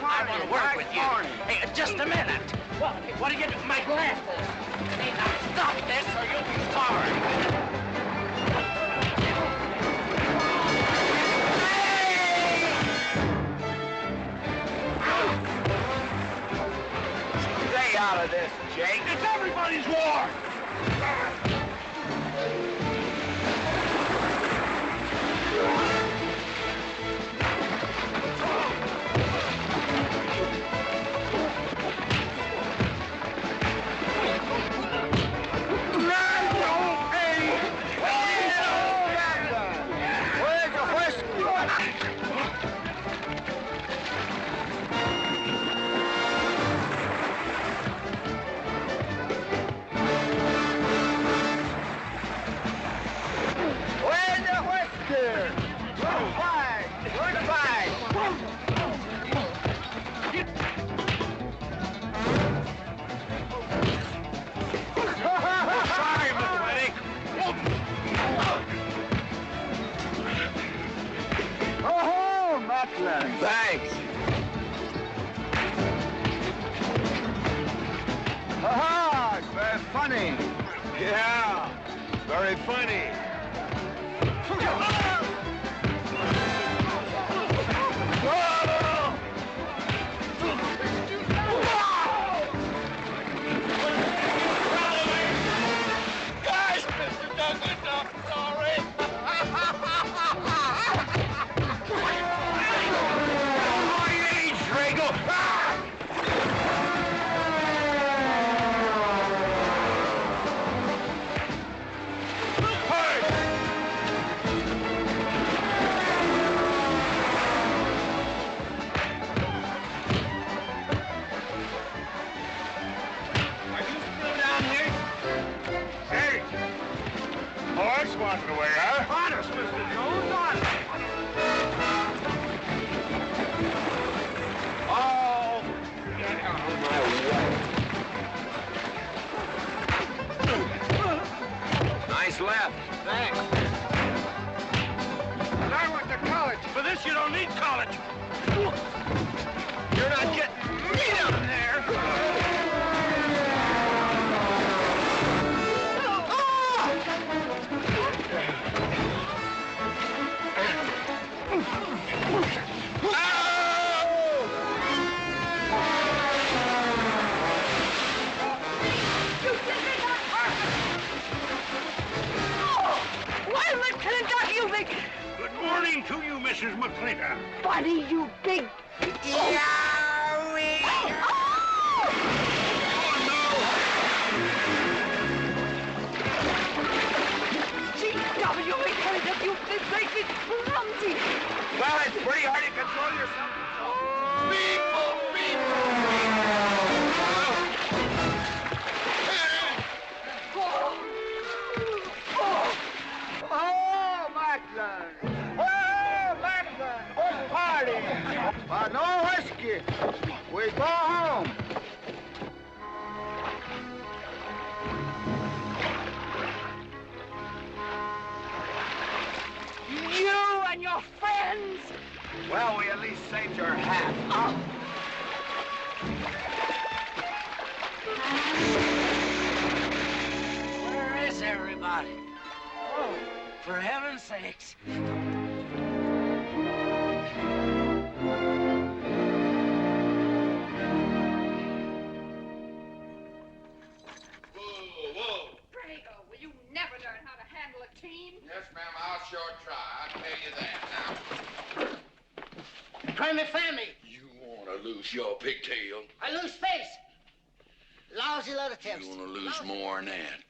I want to work with you. Hey, just a minute. What do you do? My glasses. Hey, now stop this or you'll be sorry. Stay out of this, Jake. It's everybody's war. Thanks. Ha-ha! Very funny. Yeah, very funny. Guys, Mr. Douglas, I'm sorry. Hey! this, you don't need college. You're not getting me down there. McLintock, you big... Good morning to you, Mrs. McLintock. Buddy, you big... Yowie! G.W. McLintock, you big, great big clumsy! Well, it's pretty hard to control yourself. Oh, McLaglen! Oh, McLaglen! What party? No whiskey. We go home. You and your friends! Well, we at least saved your hat. Where is everybody? Oh, for heaven's sakes. Drago, will you never learn how to handle a team? Yes, ma'am, I'll sure try. I'll tell you that now. Try me family. You want to lose your pigtail? I lose face. Lousy lot of tips. You want to lose more than that?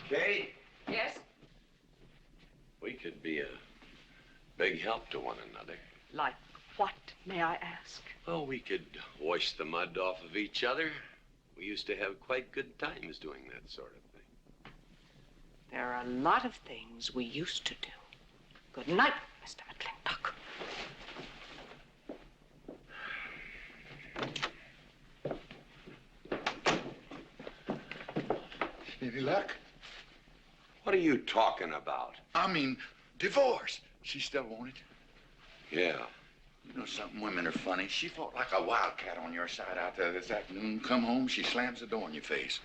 Kate, Yes? we could be a big help to one another. Like what, may I ask? Well, we could wash the mud off of each other. We used to have quite good times doing that sort of thing. There are a lot of things we used to do. Good night, Mr. McLintock. Any luck? What are you talking about? I mean, divorce. She still wanted. Yeah. You know something? Women are funny. She fought like a wildcat on your side out there this afternoon. Come home, she slams the door in your face.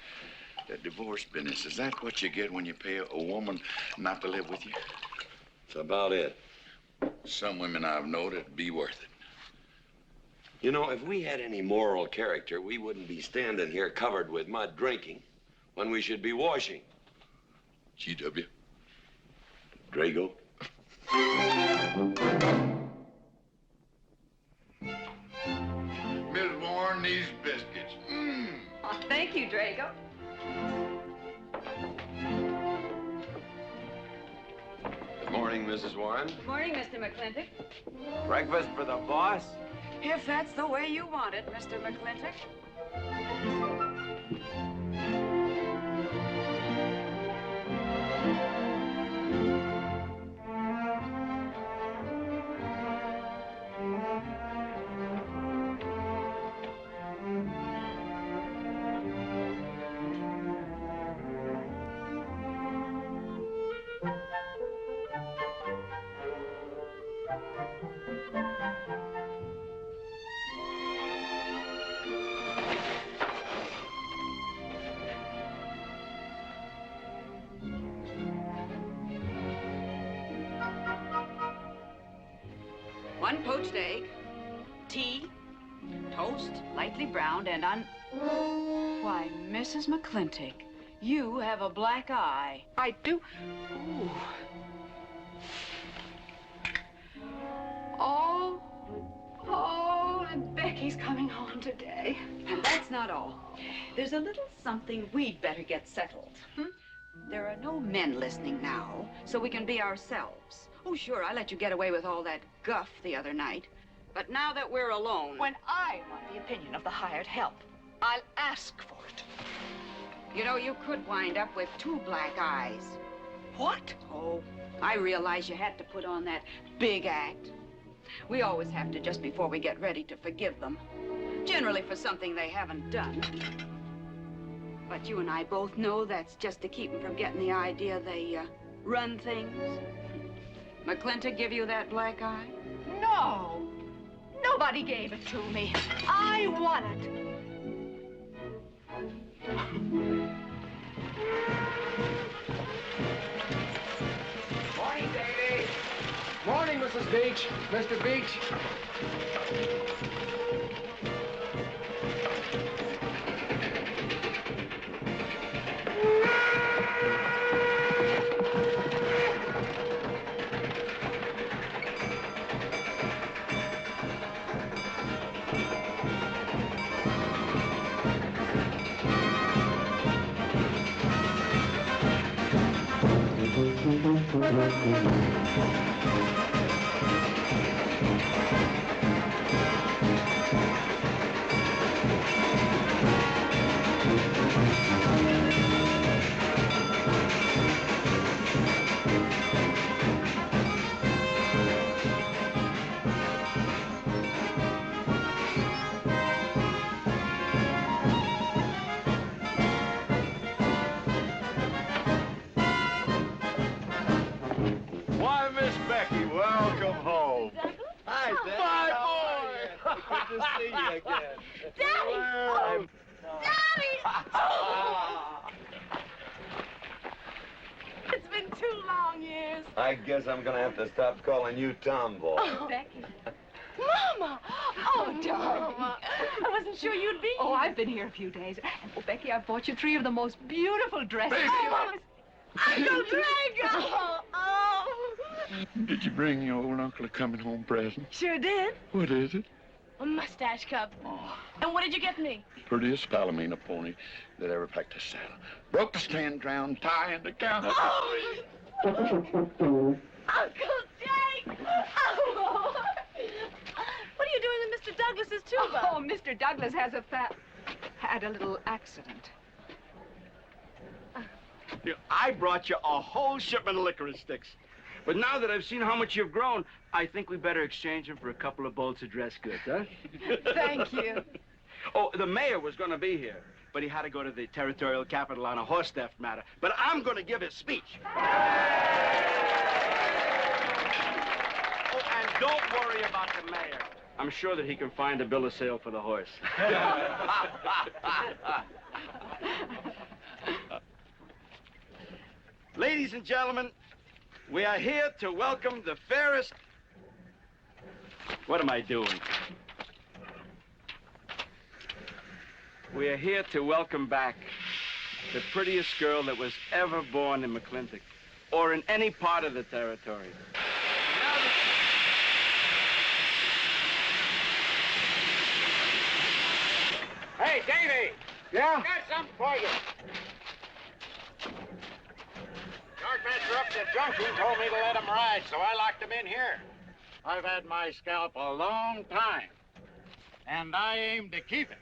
That divorce business, is that what you get when you pay a woman not to live with you? That's about it. Some women I've known it'd be worth it. You know, if we had any moral character, we wouldn't be standing here covered with mud drinking when we should be washing. G.W. Drago. Miss Warren, these biscuits. Mmm. Oh, thank you, Drago. Good morning, Mrs. Warren. Morning, Mr. McLintock. Breakfast for the boss? If that's the way you want it, Mr. McLintock. One poached egg, tea, toast, lightly browned, and Why, Mrs. McLintock, you have a black eye. I do. Ooh. Oh, and Becky's coming home today. And that's not all. There's a little something we'd better get settled. There are no men listening now, so we can be ourselves. Oh, sure, I let you get away with all that guff the other night. But now that we're alone... When I want the opinion of the hired help, I'll ask for it. You know, you could wind up with 2 black eyes. What? Oh, I realize you had to put on that big act. We always have to just before we get ready to forgive them. Generally for something they haven't done. But you and I both know that's just to keep them from getting the idea they run things. McLintock give you that black eye? No. Nobody gave it to me. I won it. Morning, Davy. Morning, Mrs. Beach. Mr. Beach. Why, Miss Becky, welcome home. Hi, Dad. My boy. Good to see you again. Daddy! Well, Daddy! It's been 2 long years. I guess I'm gonna have to stop calling you Tomboy. Oh, Becky. Mama! Oh, darling. Mama. I wasn't sure you'd be Oh, here. I've been here a few days. And, oh, Becky, I bought you 3 of the most beautiful dresses. Oh, Mama. Uncle Drago! Oh! Did you bring your old uncle a coming home present? Sure did. What is it? A mustache cup. And what did you get me? Prettiest Palomino pony that ever packed a saddle. Broke the stand, drowned, tie, and the counter. Oh! Uncle Jake! Oh! What are you doing with Mr. Douglas's tuba? Oh, Mr. Douglas had a little accident. I brought you a whole shipment of licorice sticks. But now that I've seen how much you've grown, I think we better exchange them for a couple of bolts of dress goods, huh? Thank you. Oh, the mayor was going to be here, but he had to go to the territorial capital on a horse theft matter. But I'm going to give his speech. Oh, and don't worry about the mayor. I'm sure that he can find a bill of sale for the horse. Ladies and gentlemen, we are here to welcome the fairest... What am I doing? We are here to welcome back the prettiest girl that was ever born in McLintock, or in any part of the territory. Hey, Davy! Yeah? Got something for you. Yardmaster up at the junction told me to let him ride, so I locked him in here. I've had my scalp a long time, and I aim to keep it.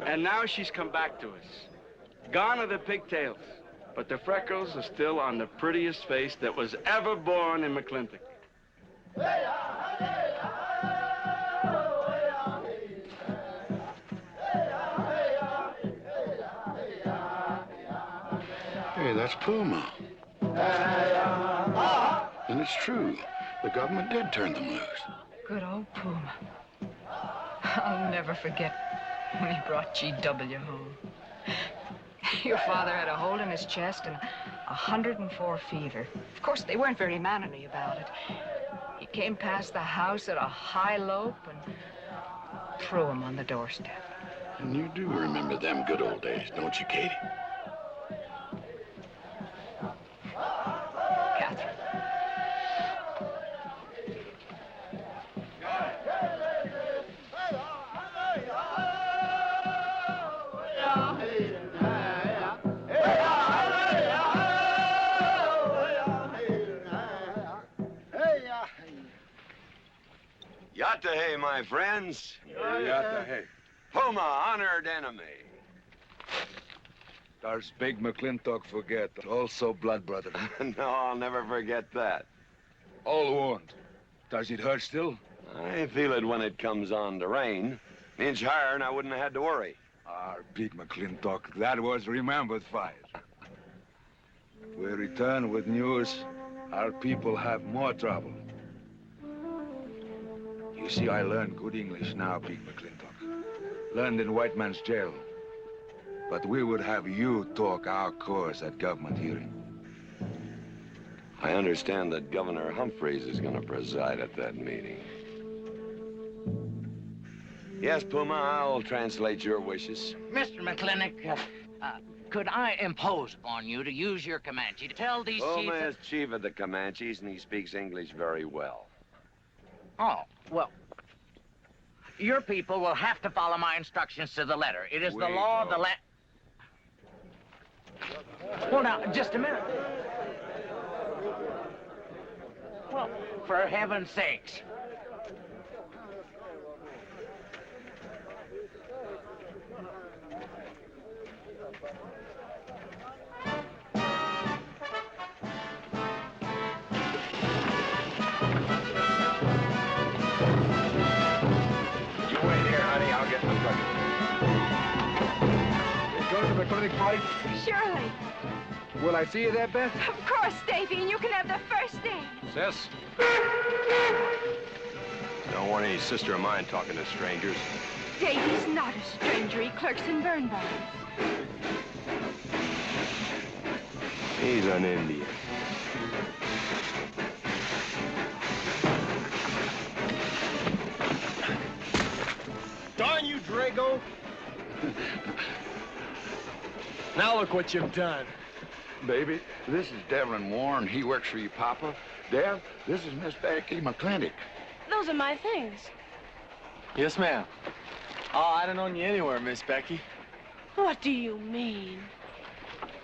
And now she's come back to us. Gone are the pigtails, but the freckles are still on the prettiest face that was ever born in McLintock. Hey, that's Puma. And it's true. The government did turn them loose. Good old Puma. I'll never forget when he brought G.W. home. Your father had a hole in his chest and 104 fever. Of course, they weren't very mannerly about it. He came past the house at a high lope and threw him on the doorstep. And you do remember them good old days, don't you, Katie? Catherine. Yatta-hey, my friends. Yatta-hey. Puma, honored enemy. Does big McLintock forget? Also blood brother. No, I'll never forget that. All wound. Does it hurt still? I feel it when it comes on to rain. An inch higher and I wouldn't have had to worry. Our big McLintock, that was remembered fire. We return with news. Our people have more trouble. You see, I learned good English now, big McLintock. Learned in white man's jail. But we would have you talk our cause at government hearing. I understand that Governor Humphreys is going to preside at that meeting. Yes, Puma, I'll translate your wishes. Mr. McLintock, could I impose upon you to use your Comanche to tell these Puma chiefs... is chief of the Comanches, and he speaks English very well. Oh, well, your people will have to follow my instructions to the letter. It is the law of the land... Well, now, just a minute. Well, for heaven's sakes. You wait here, honey. I'll get the You go to the clinic party? Surely. Will I see you there, Beth? Of course, Davy, and you can have the first day. Sis? Don't want any sister of mine talking to strangers. Davy's not a stranger. He clerks in burn barns. He's an Indian. Darn you, Drago! Now look what you've done. Baby, this is Devlin Warren. He works for you, Papa. Dev, this is Miss Becky McLintock. Those are my things. Yes, ma'am. Oh, I don't own you anywhere, Miss Becky. What do you mean?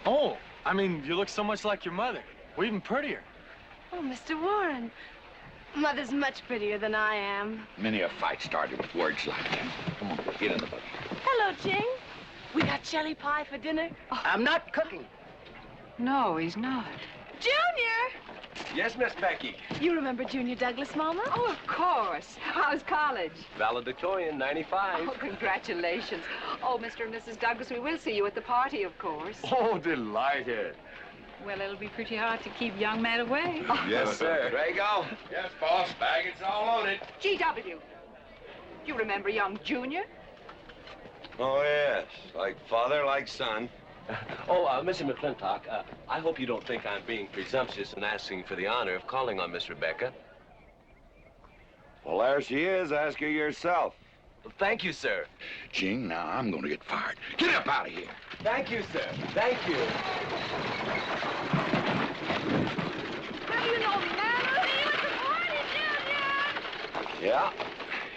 Oh, I mean, you look so much like your mother. Well, even prettier. Oh, Mr. Warren. Mother's much prettier than I am. Many a fight started with words like that. Come on, get in the boat. Hello, Ching. We got jelly pie for dinner. Oh. I'm not cooking. No, he's not. Junior! Yes, Miss Becky. You remember Junior Douglas, Mama? Oh, of course. How's college? Valedictorian, 95. Oh, congratulations. Oh, Mr. and Mrs. Douglas, we will see you at the party, of course. Oh, delighted. Well, it'll be pretty hard to keep young men away. Yes, sir. Drago? Yes, boss. Baggage all loaded. G.W. You remember young Junior? Oh, yes. Like father, like son. Mr. McLintock, I hope you don't think I'm being presumptuous in asking for the honor of calling on Miss Rebecca. Well, there she is. Ask her yourself. Well, thank you, sir. Ching, now I'm going to get fired. Get up out of here. Thank you, sir. Thank you. Now you know Mama. See you at the party, Junior! Yeah.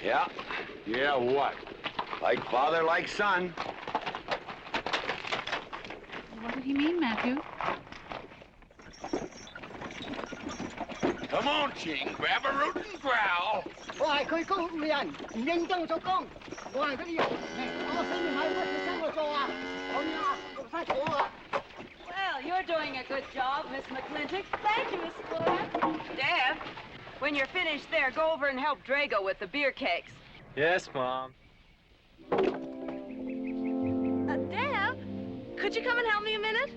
Yeah. Yeah, what? Like father, like son. What did he mean, Matthew? Come on, Ching. Grab a root and growl. 我係佢高夫人，唔認真做工。我係嗰啲人，我死唔係屈佢生我做啊！我呀，做晒咗啊！ Well, you're doing a good job, Miss McLintock. Thank you, Miss Flora. Deb, when you're finished there, go over and help Drago with the beer cakes. Yes, Mom. Deb, could you come and help me a minute?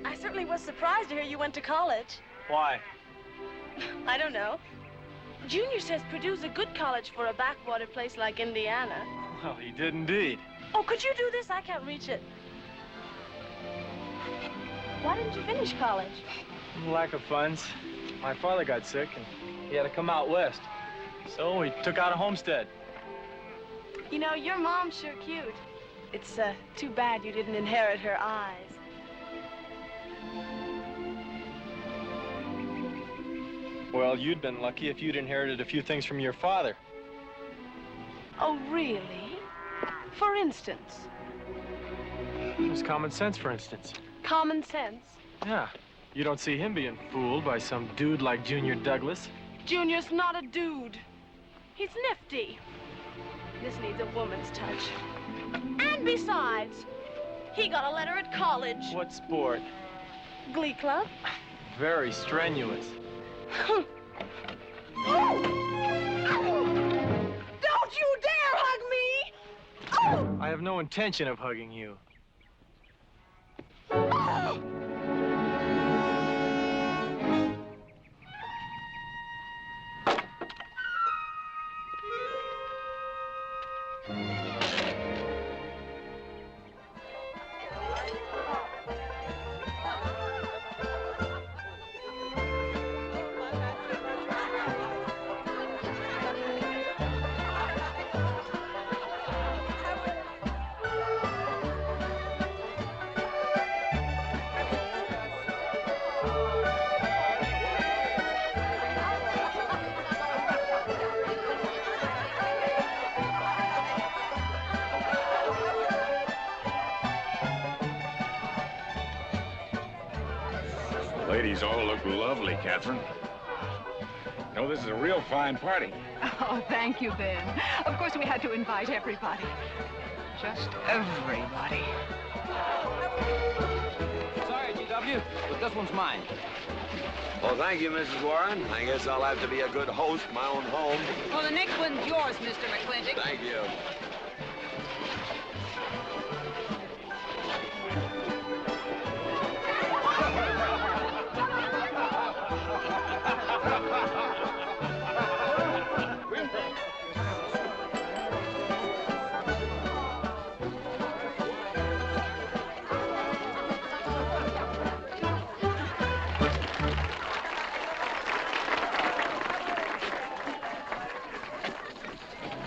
I certainly was surprised to hear you went to college. Why? I don't know. Junior says Purdue's a good college for a backwater place like Indiana. Well, he did indeed. Oh, could you do this? I can't reach it. Why didn't you finish college? Lack of funds. My father got sick, and he had to come out west. So he took out a homestead. You know, your mom's sure cute. It's too bad you didn't inherit her eyes. Well, you'd been lucky if you'd inherited a few things from your father. Oh, really? For instance? There's common sense, for instance. Common sense? Yeah. You don't see him being fooled by some dude like Junior Douglas. Junior's not a dude. He's nifty. This needs a woman's touch. And besides, he got a letter at college. What sport? Glee club. Very strenuous. Don't you dare hug me! Oh! I have no intention of hugging you. Ladies all look lovely, Catherine. You know, this is a real fine party. Oh, thank you, Ben. Of course, we had to invite everybody. Just everybody. Sorry, GW, but this one's mine. Well, thank you, Mrs. Warren. I guess I'll have to be a good host, my own home. Well, the next one's yours, Mr. McLintock. Thank you.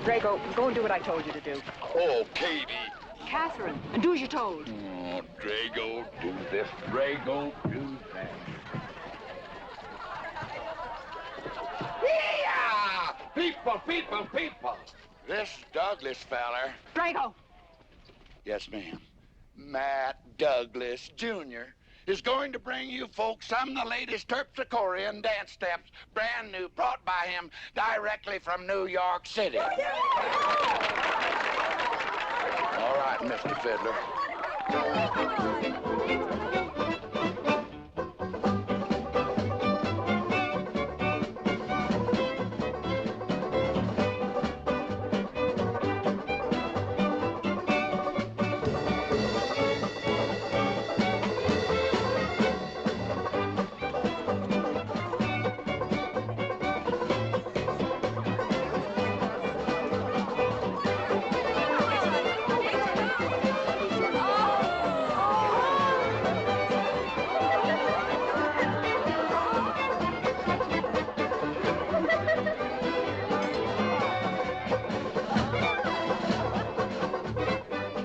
Drago, go and do what I told you to do. Oh, Katie. Catherine, and do as you're told. Oh, Drago, do this. Drago, do that. Yeah! People, people, people. This Douglas feller. Drago! Yes, ma'am. Matt Douglas, Jr. is going to bring you folks some of the latest terpsichorean dance steps, brand new, brought by him directly from New York City. All right, Mr. Fiddler.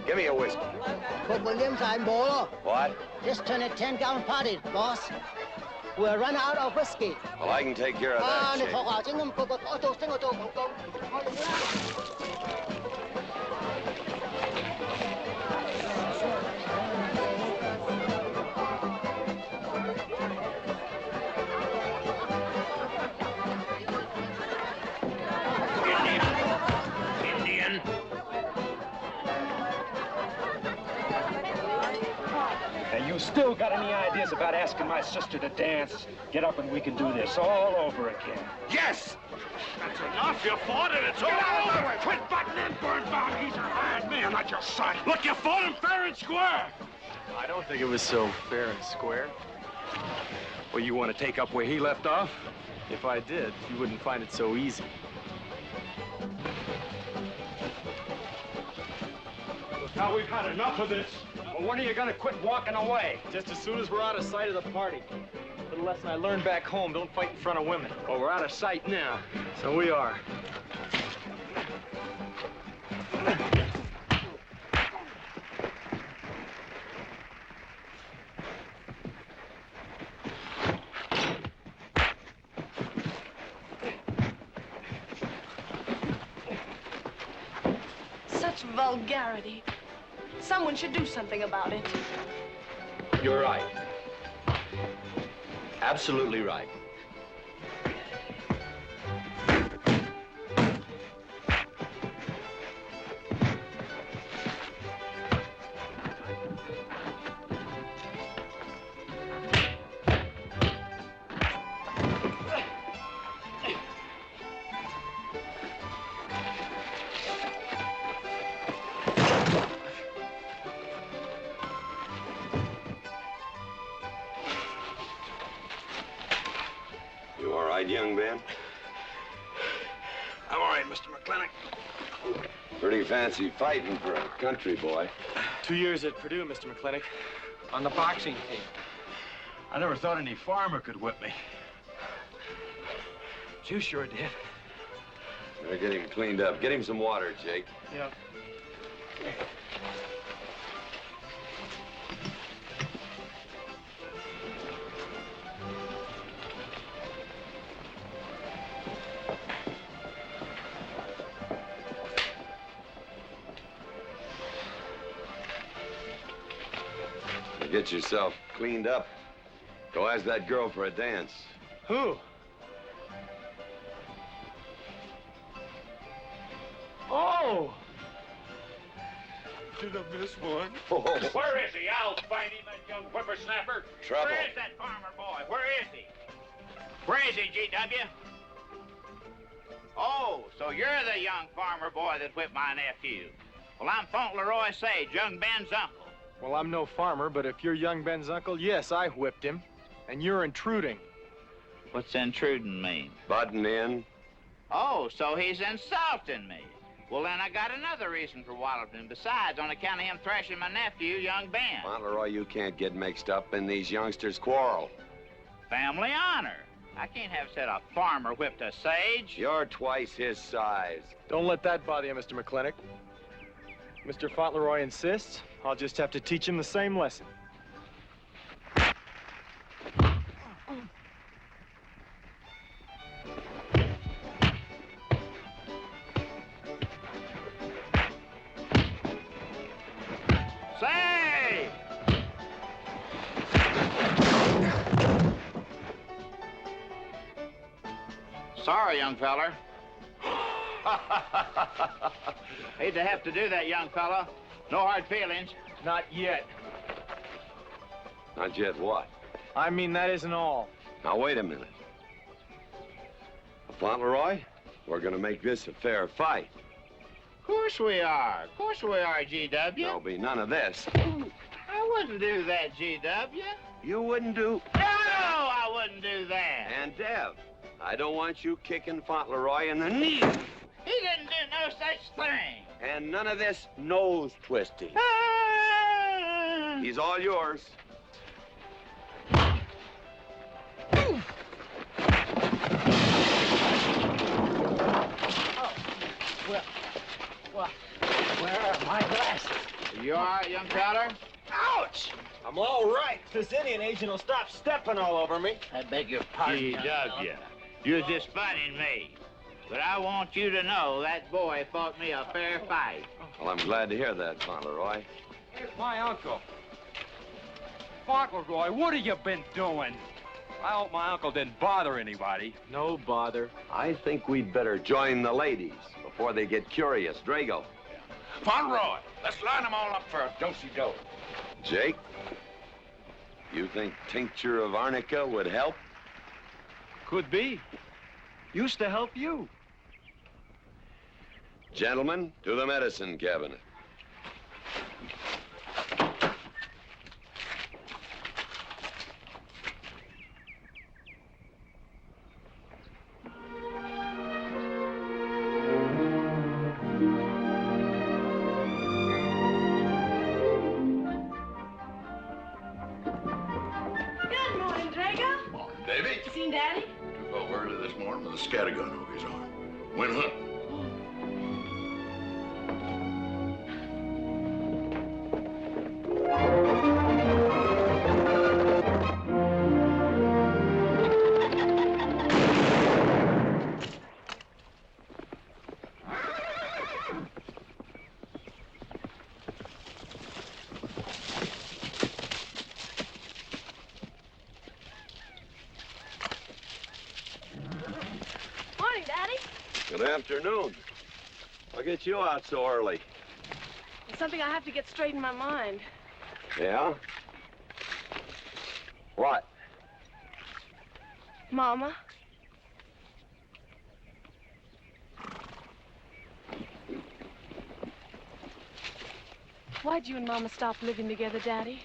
Give me a whiskey. Put Williams on board. What? Just turn a 10-gallon party, boss. We'll run out of whiskey. Well, I can take care of that. 你 Shane. 學校整咁個個我做廣告，我哋啦。 Indian. And you still got any ideas about asking my sister to dance? Get up and we can do this all over again. Yes! That's enough. You fought it. It's all over. Quit butting in, Birnbaum. He's a hard man, not your son. Look, you fought him fair and square. I don't think it was so fair and square. Well, you want to take up where he left off? If I did, you wouldn't find it so easy. Now we've had enough of this. Well, when are you gonna quit walking away? Just as soon as we're out of sight of the party. A little lesson I learned back home, don't fight in front of women. Well, we're out of sight now. So we are. Such vulgarity. Someone should do something about it. You're right. Absolutely right. Mr. McLintock. Pretty fancy fighting for a country boy. 2 years at Purdue, Mr. McLintock, on the boxing team. I never thought any farmer could whip me. You sure did. Better get him cleaned up. Get him some water, Jake. Yep. Get yourself cleaned up. Go ask that girl for a dance. Who? Oh! Did I miss one? Where is he? I'll find him, that young whippersnapper. Trouble. Where is that farmer boy? Where is he? Where is he, G.W.? Oh, so you're the young farmer boy that whipped my nephew. Well, I'm Fauntleroy Sage, young Ben's uncle. Well, I'm no farmer, but if you're young Ben's uncle, yes, I whipped him. And you're intruding. What's intruding mean? Butting in. Oh, so he's insulting me. Well, then I got another reason for walloping him. Besides, on account of him thrashing my nephew, young Ben. Fauntleroy, you can't get mixed up in these youngsters' quarrel. Family honor. I can't have said a farmer whipped a sage. You're twice his size. Don't let that bother you, Mr. McLintock. Mr. Fauntleroy insists. I'll just have to teach him the same lesson. Say! Sorry, young feller. Hate to have to do that, young fella. No hard feelings. Not yet. Not yet what? I mean, that isn't all. Now, wait a minute. Fauntleroy, we're gonna make this a fair fight. Of course we are. Of course we are, G.W. There'll be none of this. I wouldn't do that, G.W. You wouldn't do... No, I wouldn't do that. And Dev, I don't want you kicking Fauntleroy in the knee. He didn't do no such thing. And none of this nose twisting. He's all yours. Well, where are my glasses? You all right, young feller? Ouch! I'm all right. This Indian agent will stop stepping all over me. I beg your pardon. G.W. You're just funning me. But I want you to know that boy fought me a fair fight. Well, I'm glad to hear that, Fauntleroy. Here's my uncle. Fauntleroy, what have you been doing? I hope my uncle didn't bother anybody. No bother. I think we'd better join the ladies before they get curious. Drago. Fauntleroy, let's line them all up for a do-si-do. Jake, you think tincture of arnica would help? Could be. Used to help you. Gentlemen, to the medicine cabinet. Good morning, Drago. Morning, Davy. You seen Daddy? Took over early this morning with a scattergun over his arm. Went hunting. Morning, Daddy. Good afternoon. I'll get you out so early. There's something I have to get straight in my mind. Yeah? What? Mama. Why'd you and Mama stop living together, Daddy?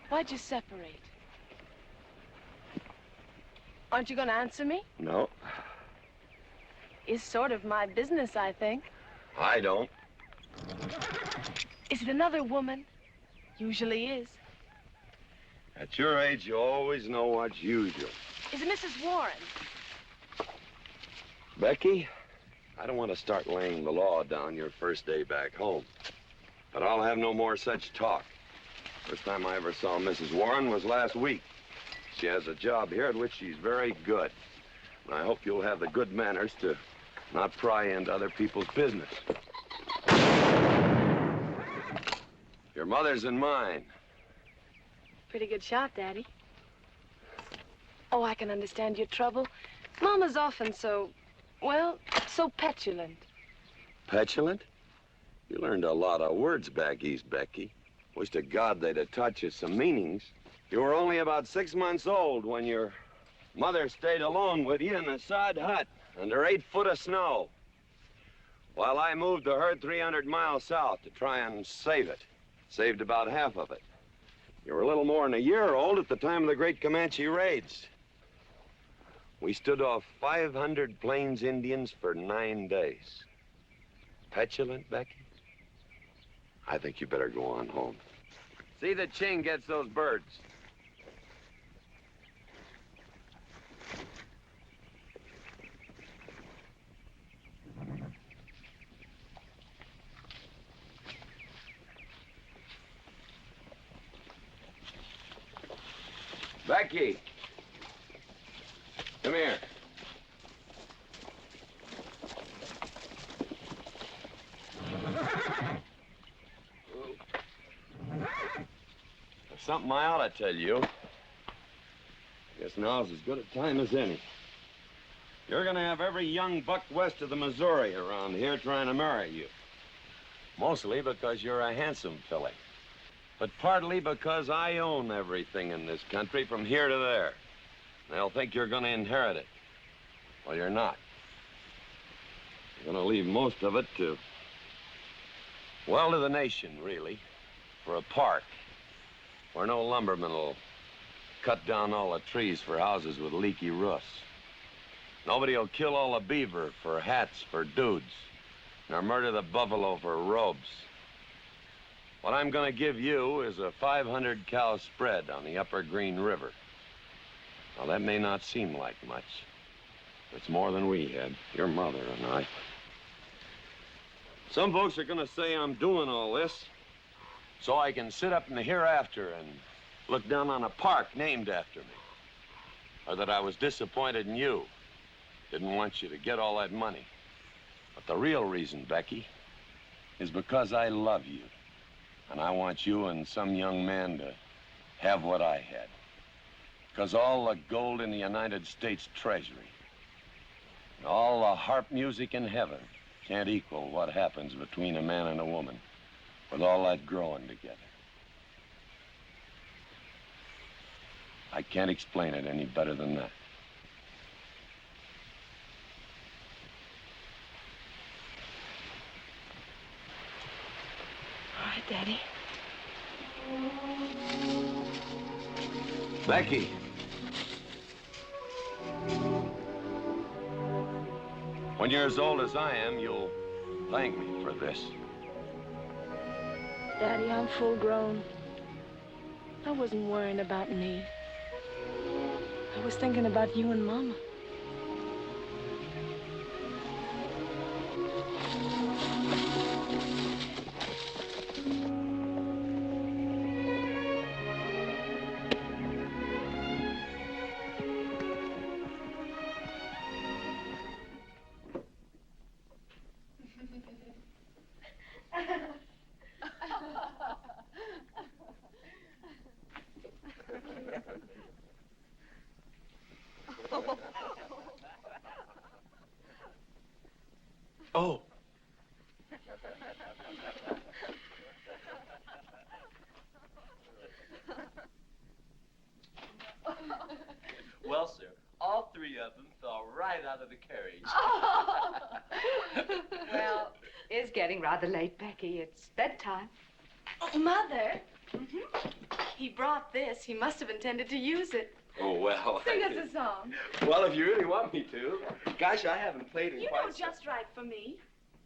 Why'd you separate? Aren't you going to answer me? No. is sort of my business, I think. I don't. Is it another woman? Usually is. At your age, you always know what's usual. Is it Mrs. Warren? Becky, I don't want to start laying the law down your first day back home. But I'll have no more such talk. First time I ever saw Mrs. Warren was last week. She has a job here at which she's very good. And I hope you'll have the good manners to not pry into other people's business. Your mother's and mine. Pretty good shot, Daddy. Oh, I can understand your trouble. Mama's often so, well, so petulant. Petulant? You learned a lot of words back east, Becky. Wish to God they'd have taught you some meanings. You were only about 6 months old when your mother stayed alone with you in a sod hut under 8 foot of snow, while I moved the herd 300 miles south to try and save it. Saved about half of it. You were a little more than a year old at the time of the great Comanche raids. We stood off 500 Plains Indians for 9 days. Petulant, Becky? I think you better go on home. See that Ching gets those birds. Becky, come here. There's something I ought to tell you. Guess now's as good a time as any. You're gonna have every young buck west of the Missouri around here trying to marry you. Mostly because you're a handsome filly. But partly because I own everything in this country from here to there. They'll think you're gonna inherit it. Well, you're not. You're gonna leave most of it to, well, to the nation, really. For a park where no lumberman will cut down all the trees for houses with leaky roofs. Nobody will kill all the beaver for hats for dudes, nor murder the buffalo for robes. What I'm gonna give you is a 500-cow spread on the upper Green River. Now, that may not seem like much. It's more than we had, your mother and I. Some folks are gonna say I'm doing all this so I can sit up in the hereafter and look down on a park named after me. Or that I was disappointed in you. Didn't want you to get all that money. But the real reason, Becky, is because I love you. And I want you and some young man to have what I had. Because all the gold in the United States Treasury and all the harp music in heaven can't equal what happens between a man and a woman with all that growing together. I can't explain it any better than that. All right, Daddy. Becky. When you're as old as I am, you'll thank me for this. Daddy, I'm full grown. I wasn't worrying about me. I was thinking about you and Mama. Oh. Well, sir, all 3 of them fell right out of the carriage. Well, it's getting rather late, Becky. It's bedtime. Oh, Mother. He brought this. He must have intended to use it. Oh, well. Sing us a song. Well, if you really want me to. Gosh, I haven't played in You quite know just right for me.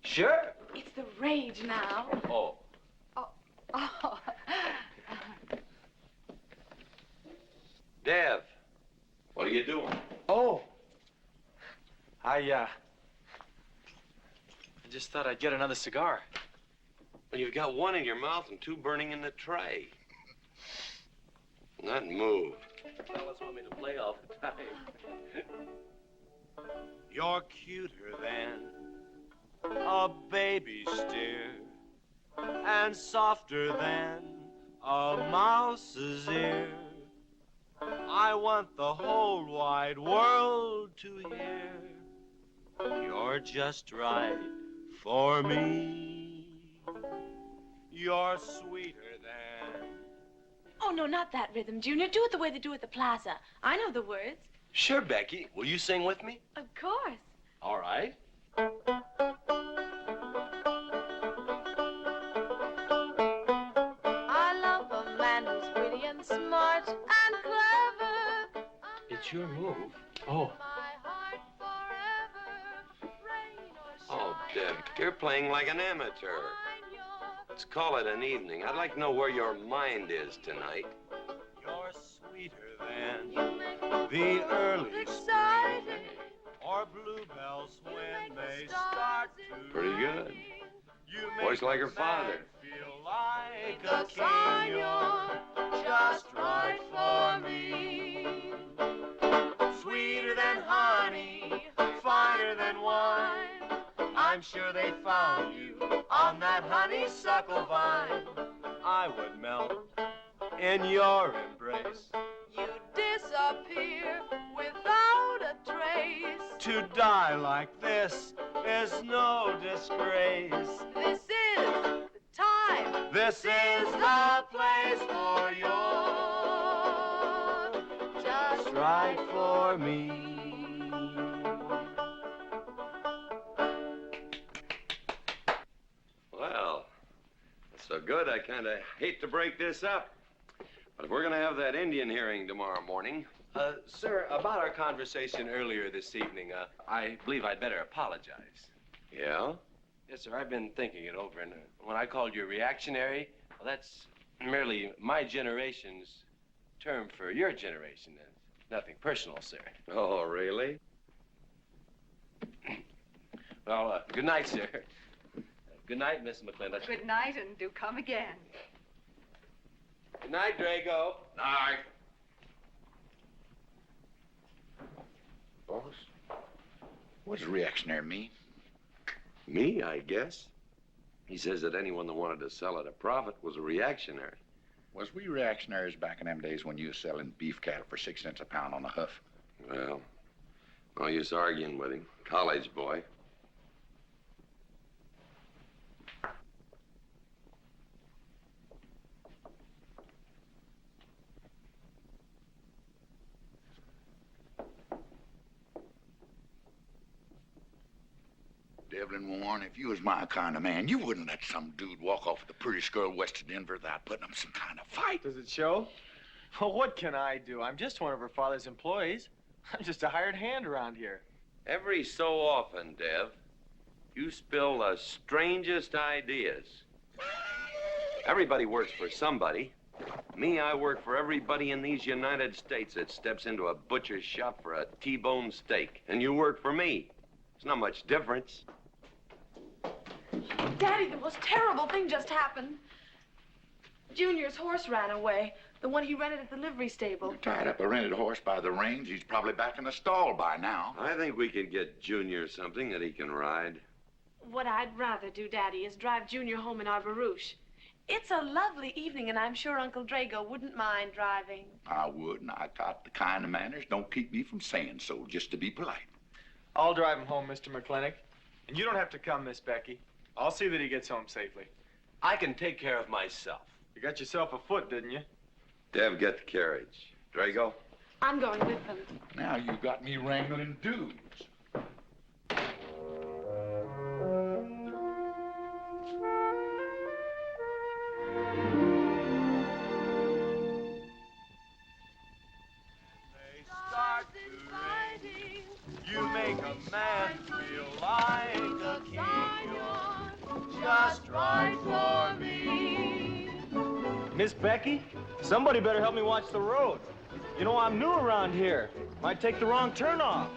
Sure. It's the rage now. Oh. Oh. Dev, what are you doing? Oh. I just thought I'd get another cigar. Well, you've got one in your mouth and two burning in the tray. Not move. Fellas want me to play all the time. You're cuter than a baby steer and softer than a mouse's ear. I want the whole wide world to hear. You're just right for me. You're sweeter than... Oh, no, not that rhythm, Junior. Do it the way they do at the plaza. I know the words. Sure, Becky. Will you sing with me? Of course. All right. I love a man who's witty and smart and clever. It's your move. Oh. Oh, Deb, you're playing like an amateur. Let's call it an evening. I'd like to know where your mind is tonight. You're sweeter than the early spring or bluebells when they start to Pretty good. Voice like her father. feel like a king. You're just right for me. Sweeter than honey, finer than wine. I'm sure they found you on that honeysuckle vine. I would melt in your embrace. You disappear without a trace. To die like this is no disgrace. This is the time. This is the place for you. Just Right for me. Well, that's so good, I kind of hate to break this up. But if we're going to have that Indian hearing tomorrow morning... Sir, about our conversation earlier this evening, I believe I'd better apologize. Yeah? Yes, sir, I've been thinking it over, and when I called you reactionary, well, that's merely my generation's term for your generation. Nothing personal, sir. Oh, really? Well, good night, sir. Good night, Miss McLintock. Good night, and do come again. Good night, Drago. Night. Boss? What does reactionary mean? Me, I guess. He says that anyone that wanted to sell at a profit was a reactionary. Was we reactionaries back in them days when you was selling beef cattle for 6 cents a pound on the hoof? Well, no use arguing with him. College boy. Devlin Warren, if you was my kind of man, you wouldn't let some dude walk off with the prettiest girl west of Denver without putting up some kind of fight. Does it show? Well, what can I do? I'm just one of her father's employees. I'm just a hired hand around here. Every so often, Dev, you spill the strangest ideas. Everybody works for somebody. Me, I work for everybody in these United States that steps into a butcher's shop for a T-bone steak. And you work for me. There's not much difference. Daddy, the most terrible thing just happened. Junior's horse ran away. The one he rented at the livery stable. Tied up a rented horse by the reins. He's probably back in the stall by now. I think we could get Junior something that he can ride. What I'd rather do, Daddy, is drive Junior home in our barouche. It's a lovely evening, and I'm sure Uncle Drago wouldn't mind driving. I would, and I got the kind of manners don't keep me from saying so, just to be polite. I'll drive him home, Mr. McLintock. And you don't have to come, Miss Becky. I'll see that he gets home safely. I can take care of myself. You got yourself a foot, didn't you? Dev, get the carriage. Drago? I'm going with them. Now you got me wrangling dudes. man feel like a king. You're just right for me. Miss Becky, somebody better help me watch the road. You know, I'm new around here. Might take the wrong turn off.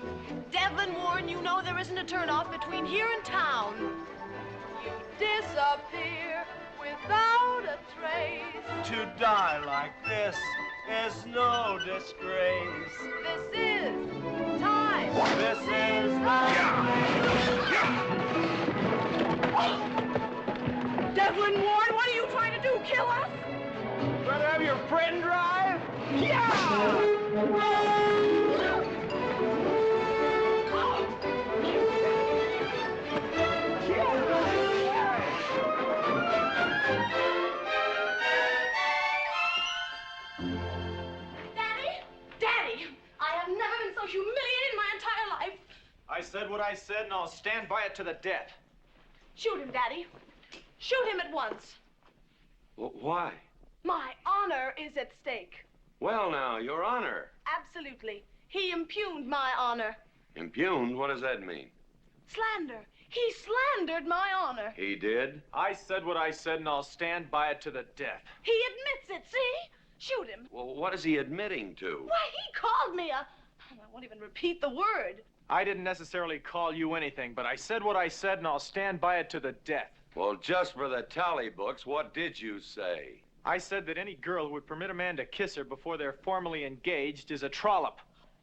Devlin Warren, you know there isn't a turnoff between here and town. You disappear without a trace. To die like this is no disgrace. This is time. This is Devlin Warren, what are you trying to do? Kill us? Rather have your friend drive? Yeah! Humiliated my entire life. I said what I said, and I'll stand by it to the death. Shoot him, Daddy. Shoot him at once. Why? My honor is at stake. Well, now, Your Honor. Absolutely. He impugned my honor. Impugned? What does that mean? Slander. He slandered my honor. He did? I said what I said, and I'll stand by it to the death. He admits it, see? Shoot him. Well, what is he admitting to? Why, he called me a... I won't even repeat the word. I didn't necessarily call you anything, but I said what I said, and I'll stand by it to the death. Well, just for the tally books, what did you say? I said that any girl who would permit a man to kiss her before they're formally engaged is a trollop.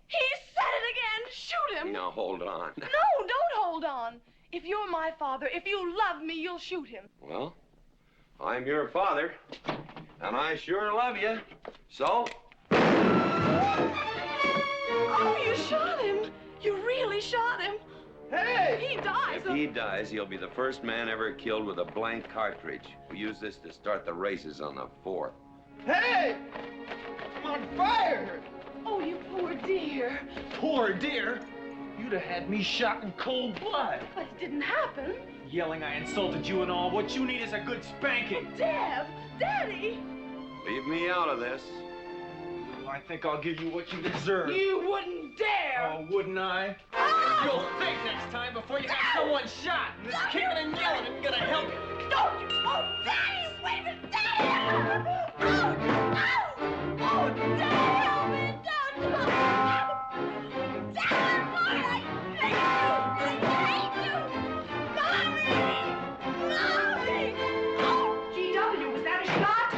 He said it again! Shoot him! Now, hold on. No, don't hold on. If you're my father, if you love me, you'll shoot him. Well, I'm your father, and I sure love you. So... Oh, you shot him! You really shot him! Hey! He dies. If he dies, he'll be the first man ever killed with a blank cartridge. We use this to start the races on the 4th. Hey! I'm on fire! Oh, you poor dear. Poor dear? You'd have had me shot in cold blood. But it didn't happen. Yelling I insulted you and all. What you need is a good spanking. Deb! Daddy! Leave me out of this. I think I'll give you what you deserve. You wouldn't dare! Oh, wouldn't I? Ah! You'll think next time before you have someone shot. And this kicking and yelling isn't gonna help you. Don't you! Oh, Daddy! Wait a minute! Daddy! Oh, Daddy! Help me! Don't! Daddy, Lord, I hate you! Mommy! Oh, G.W., was that a shot?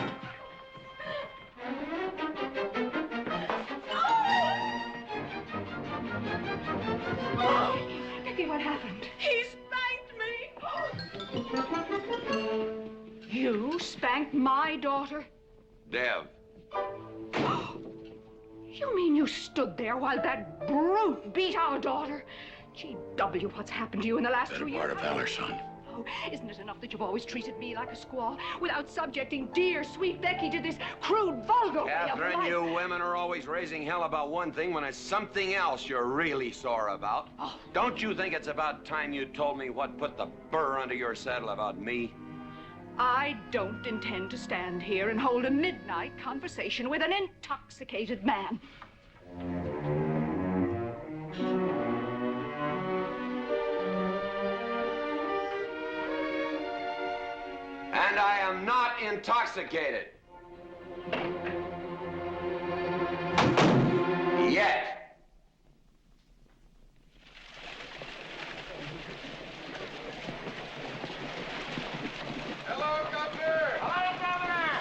Oh, Becky, what happened? He spanked me. You spanked my daughter? Dev. You mean you stood there while that brute beat our daughter? G.W., what's happened to you in the last 2 years? Part of valor, son. Oh, isn't it enough that you've always treated me like a squaw without subjecting dear, sweet Becky to this crude, vulgar way of Catherine, life? you women are always raising hell about one thing when it's something else you're really sore about. Oh. Don't you think it's about time you told me what put the burr under your saddle about me? I don't intend to stand here and hold a midnight conversation with an intoxicated man. And I am not intoxicated. Yet. Hello, Governor! Hello, Governor!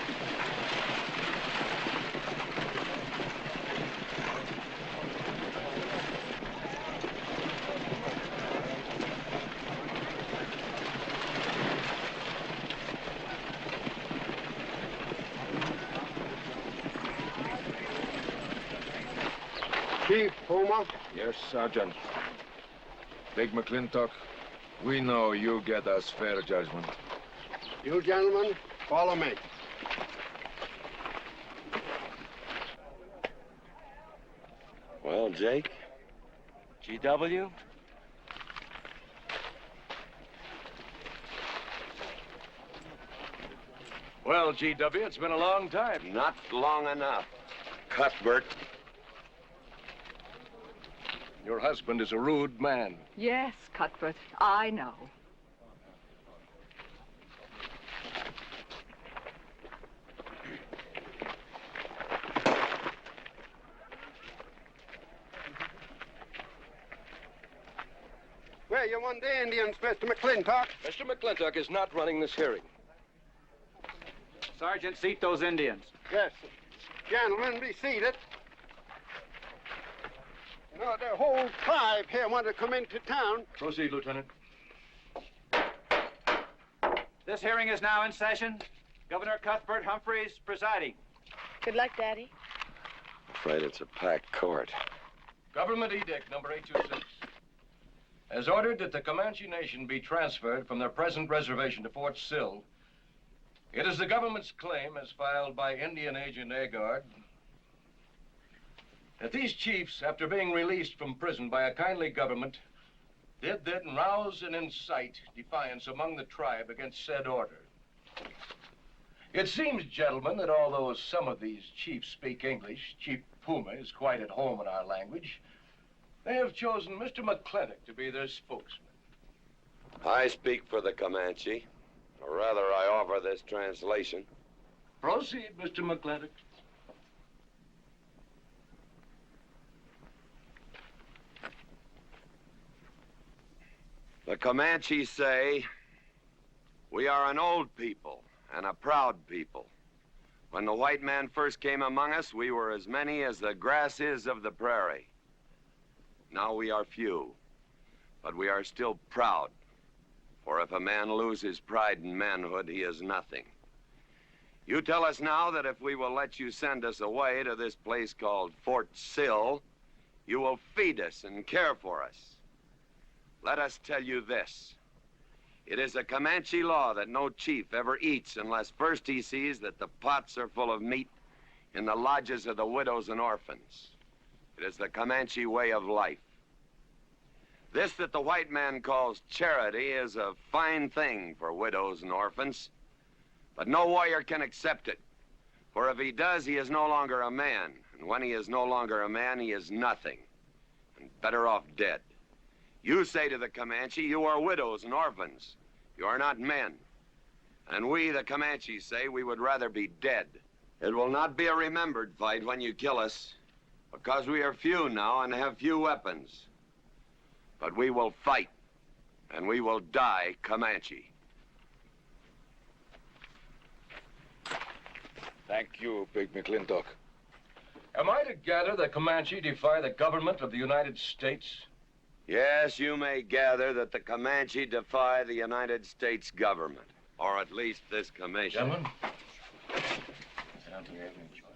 Chief Puma? Yes, Sergeant. Big McLintock, we know you get us fair judgment. You gentlemen, follow me. Well, Jake? G.W.? Well, G.W., it's been a long time. Not long enough. Cuthbert. Your husband is a rude man. Yes, Cuthbert, I know. Where you want the Indians, Mr. McLintock? Mr. McLintock is not running this hearing. Sergeant, seat those Indians. Yes. Gentlemen, be seated. You know, the whole tribe here want to come into town. Proceed, Lieutenant. This hearing is now in session. Governor Cuthbert Humphreys presiding. Good luck, Daddy. Afraid it's a packed court. Government Edict number 826 has ordered that the Comanche Nation be transferred from their present reservation to Fort Sill. It is the government's claim, as filed by Indian Agent Agard, that these chiefs, after being released from prison by a kindly government, did then rouse and incite defiance among the tribe against said order. It seems, gentlemen, that although some of these chiefs speak English, Chief Puma is quite at home in our language, they have chosen Mr. McLintock to be their spokesman. I speak for the Comanche. Or rather, I offer this translation. Proceed, Mr. McLintock. The Comanche say, we are an old people and a proud people. When the white man first came among us, we were as many as the grass is of the prairie. Now we are few, but we are still proud. For if a man loses pride in manhood, he is nothing. You tell us now that if we will let you send us away to this place called Fort Sill, you will feed us and care for us. Let us tell you this. It is a Comanche law that no chief ever eats unless first he sees that the pots are full of meat in the lodges of the widows and orphans. It is the Comanche way of life. This that the white man calls charity is a fine thing for widows and orphans, but no warrior can accept it. For if he does, he is no longer a man. And when he is no longer a man, he is nothing, and better off dead. You say to the Comanche, you are widows and orphans. You are not men. And we, the Comanche, say we would rather be dead. It will not be a remembered fight when you kill us, because we are few now and have few weapons. But we will fight, and we will die Comanche. Thank you, Big McLintock. Am I to gather that Comanche defy the government of the United States? Yes, you may gather that the Comanche defy the United States government, or at least this commission. Gentlemen, sit down to your evening chores.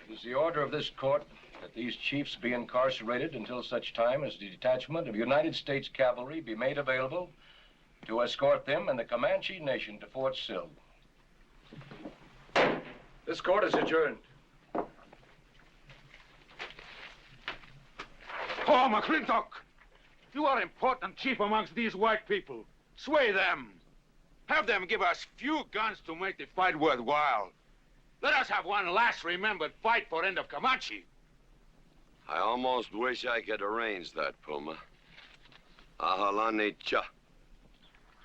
It is the order of this court that these chiefs be incarcerated until such time as the detachment of United States cavalry be made available to escort them and the Comanche Nation to Fort Sill. This court is adjourned. Oh, McLintock! You are important chief amongst these white people. Sway them. Have them give us few guns to make the fight worthwhile. Let us have one last remembered fight for end of Comanche. I almost wish I could arrange that, Puma. Ahalani cha.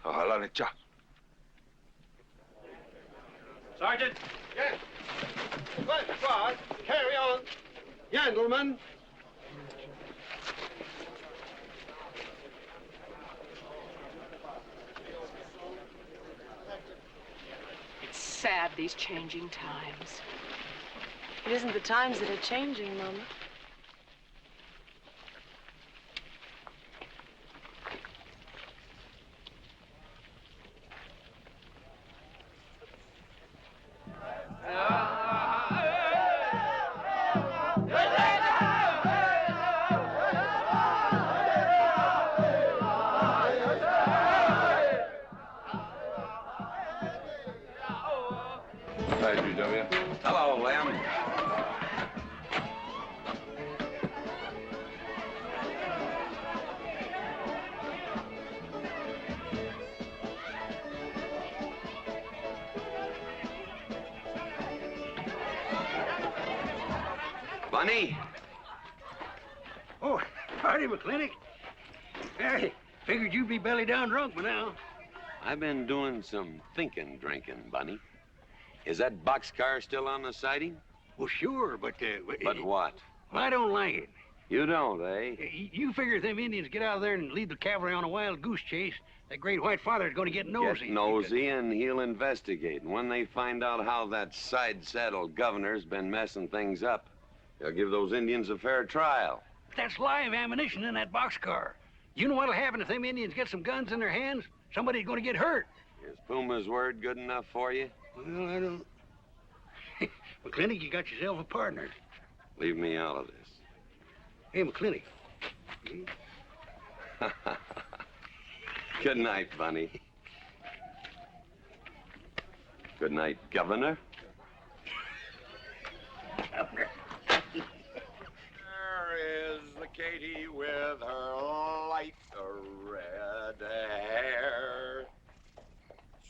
Ahalani cha. Sergeant. Yes. Well, Squad, carry on. Gentlemen. It's sad, these changing times. It isn't the times that are changing, Mama. Hello, Lem. Bunny? Oh, howdy, McLintock. Hey, figured you'd be belly down drunk by now. I've been doing some drinking, Bunny. Is that boxcar still on the siding? Well, sure, but... But what? Well, I don't like it. You don't, eh? You figure if them Indians get out there and lead the cavalry on a wild goose chase, that great white father's going to get nosy. Get nosy, and he'll investigate. And when they find out how that side-saddle governor's been messing things up, they'll give those Indians a fair trial. That's live ammunition in that boxcar. You know what'll happen if them Indians get some guns in their hands? Somebody's going to get hurt. Is Puma's word good enough for you? Well, I don't... McLintock, you got yourself a partner. Leave me out of this. Hey, McLintock. Good night, Bunny. Good night, Governor. There is the Katie with her light red hair,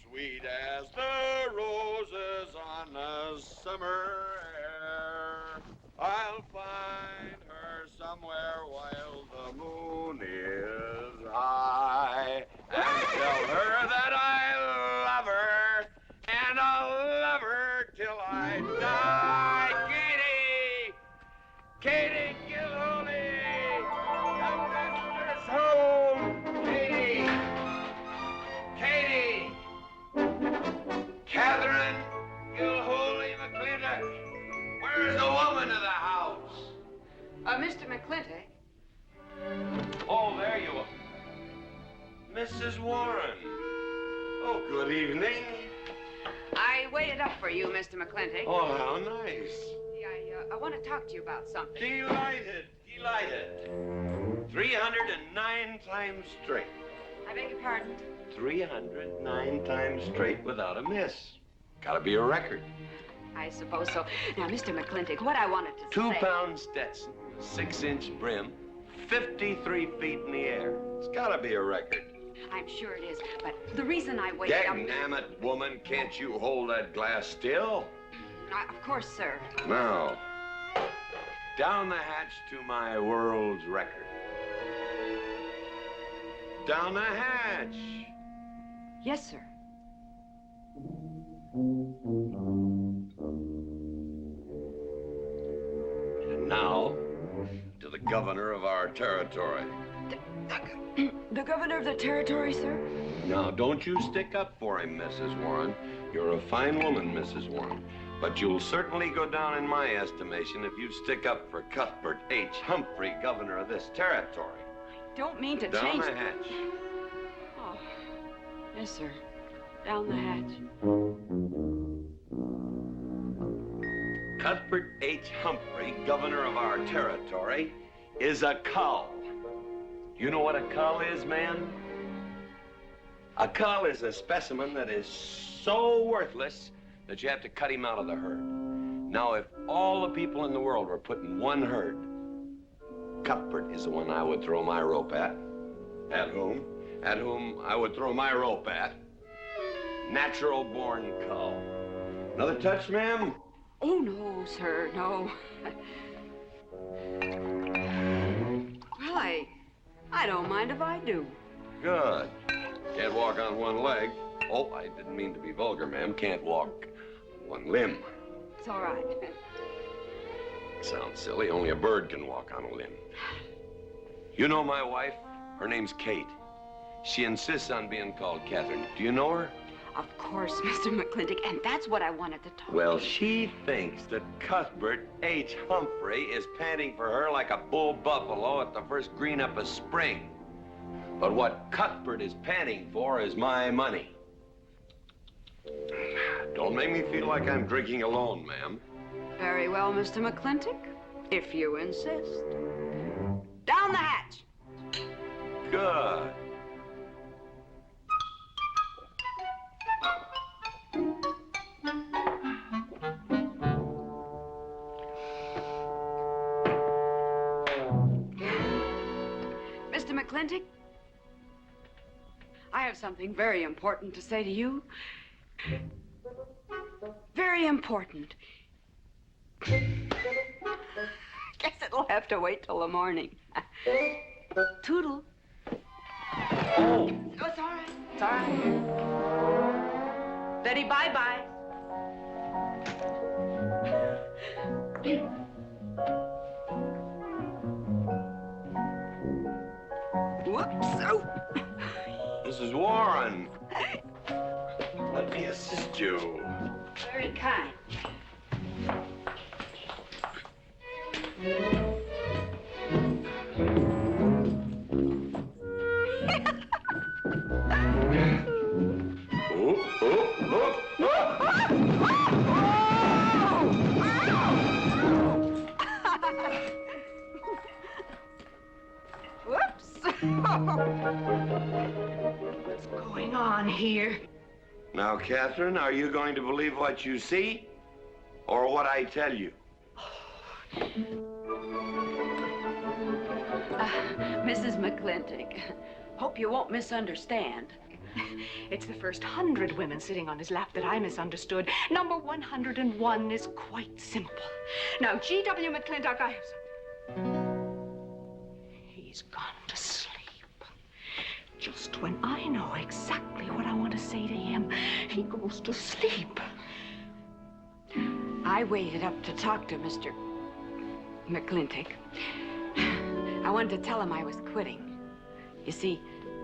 sweet as the roses on a summer air. I'll find her somewhere while the moon is high and tell her that I love her, and I'll love her till I die. Katie Gilhooly, the master's home. Katie, Catherine Gilhooly McLintock, where's the woman of the house? Mr. McLintock. Oh, there you are. Mrs. Warren. Oh, good evening. I waited up for you, Mr. McLintock. Oh, how nice. I want to talk to you about something. Delighted. 309 times straight. I beg your pardon? 309 times straight without a miss. Gotta be a record. I suppose so. Now, Mr. McLintock, what I wanted to say... 2-pound Stetson, 6-inch brim, 53 feet in the air. It's gotta be a record. I'm sure it is, but the reason I waited up... Dagnammit, woman, can't you hold that glass still? Of course, sir. Now, down the hatch to my world's record. Down the hatch. Yes, sir. And now, to the governor of our territory. The governor of the territory, sir? Now, don't you stick up for him, Mrs. Warren. You're a fine woman, Mrs. Warren. But you'll certainly go down in my estimation if you stick up for Cuthbert H. Humphrey, governor of this territory. I don't mean to Down change... the hatch. Oh, yes, sir. Down the hatch. Cuthbert H. Humphrey, governor of our territory, is a cull. You know what a cull is, man? A cull is a specimen that is so worthless that you have to cut him out of the herd. Now, if all the people in the world were put in one herd, Cuthbert is the one I would throw my rope at. At whom I would throw my rope at. Natural-born cull. Another touch, ma'am? Oh, no, sir, no. Well, I don't mind if I do. Good. Can't walk on one leg. Oh, I didn't mean to be vulgar, ma'am. Can't walk one limb. It's all right. Sounds silly. Only a bird can walk on a limb. You know my wife? Her name's Kate. She insists on being called Catherine. Do you know her? Of course, Mr. McLintock, and that's what I wanted to talk Well, to you. she thinks that Cuthbert H. Humphrey is panting for her like a bull buffalo at the first green up of spring. But what Cuthbert is panting for is my money. Don't make me feel like I'm drinking alone, ma'am. Very well, Mr. McLintock, if you insist. Down the hatch. Good. Mr. McLintock, I have something very important to say to you. Very important. have to wait till the morning. Toodle. Oh. Oh, it's all right. It's all right. Betty, bye-bye. Whoops. Oh. Mrs. Warren. Let me assist you. Very kind. Whoops. What's going on here? Now, Catherine, are you going to believe what you see or what I tell you? Mrs. McLintock, hope you won't misunderstand. It's the first 100 women sitting on his lap that I misunderstood. Number 101 is quite simple. Now, G.W. McLintock, I have something. He's gone to sleep. Just when I know exactly what I want to say to him, he goes to sleep. I waited up to talk to Mr. McLintock. I wanted to tell him I was quitting. You see,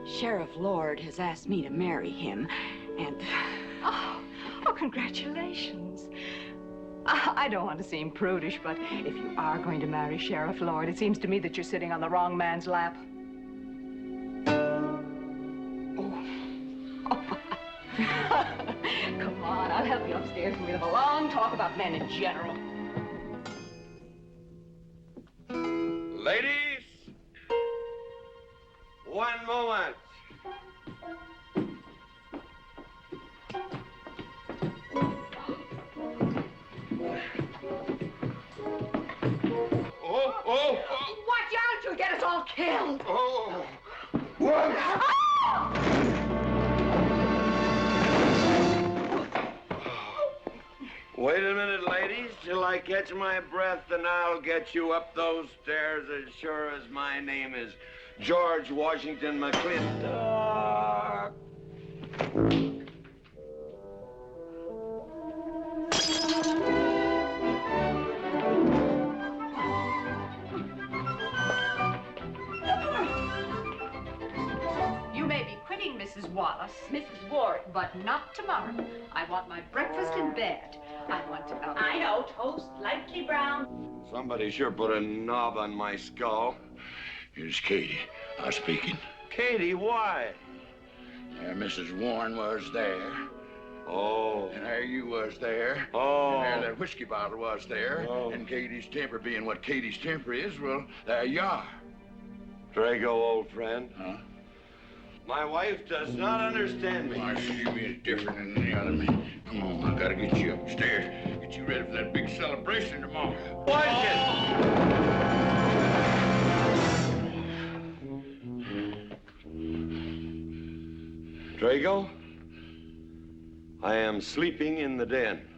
Sheriff Lord has asked me to marry him, and... Oh, congratulations. I don't want to seem prudish, but if you are going to marry Sheriff Lord, it seems to me that you're sitting on the wrong man's lap. Come on, I'll help you upstairs and we'll have a long talk about men in general. Ladies, one moment. Oh! Watch out, you'll get us all killed! Oh! What? Wait a minute, ladies, till I catch my breath, and I'll get you up those stairs as sure as my name is George Washington McLintock. You may be quitting, Mrs. Wallace. Mrs. Ward. But not tomorrow. I want my breakfast in bed. I want to... I know, toast, lightly brown. Somebody sure put a knob on my skull. Here's Katie. Speaking. Katie, why? Mrs. Warren was there. Oh. And there you was there. Oh. And there that whiskey bottle was there. Oh. And Katie's temper being what Katie's temper is, well, there you are. Drago, old friend. Huh? My wife does not understand me. Why, she is different than any other man. Come on, I gotta get you upstairs. Get you ready for that big celebration tomorrow. What is it? Drago, I am sleeping in the den.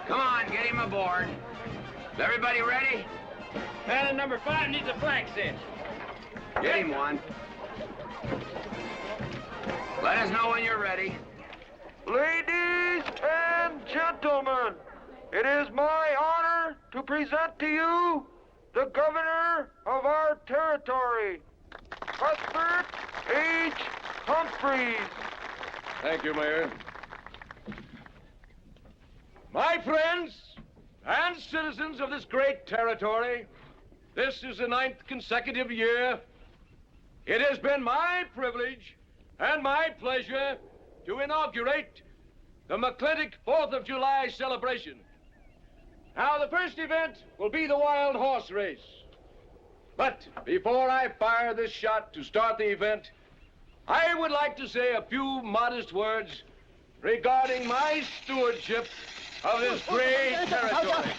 Come on, get him aboard. Is everybody ready? Pilot number 5 needs a flank cinch. Get him one. Let us know when you're ready. Ladies and gentlemen, it is my honor to present to you the governor of our territory, Cuthbert H. Humphreys. Thank you, Mayor. My friends and citizens of this great territory, this is the 9th consecutive year It has been my privilege and my pleasure to inaugurate the McLintock 4th of July celebration. Now, the first event will be the wild horse race. But before I fire this shot to start the event, I would like to say a few modest words regarding my stewardship of this great territory.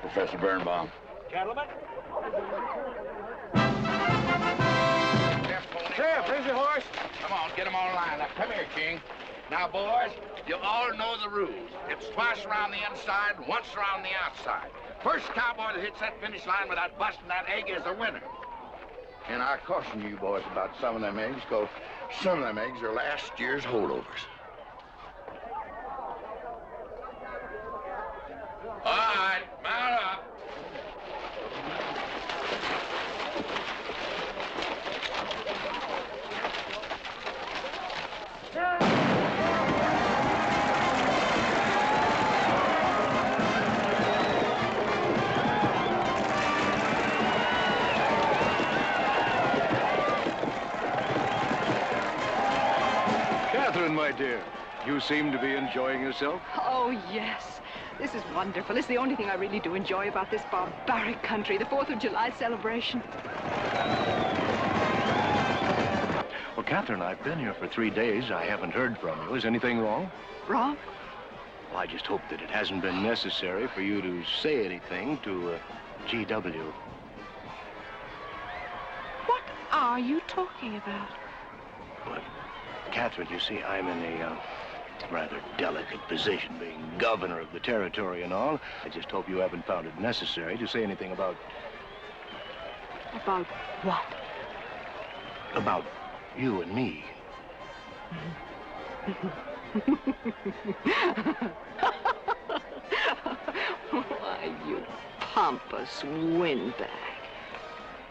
Professor Birnbaum. Gentlemen. Sheriff, here's your horse. Come on, get them all lined up. Come here, King. Now, boys, you all know the rules. It's twice around the inside, once around the outside. First cowboy that hits that finish line without busting that egg is the winner. And I caution you boys about some of them eggs, because some of them eggs are last year's holdovers. All right, mount up. Catherine, my dear, you seem to be enjoying yourself. Oh, yes. This is wonderful. It's the only thing I really do enjoy about this barbaric country, the 4th of July celebration. Well, Catherine, I've been here for 3 days. I haven't heard from you. Is anything wrong? Wrong? Well, I just hope that it hasn't been necessary for you to say anything to GW. What are you talking about? But, Catherine, you see, I'm in a rather delicate position, being governor of the territory and all. I just hope you haven't found it necessary to say anything about... About what? About you and me. Why, you pompous windbag.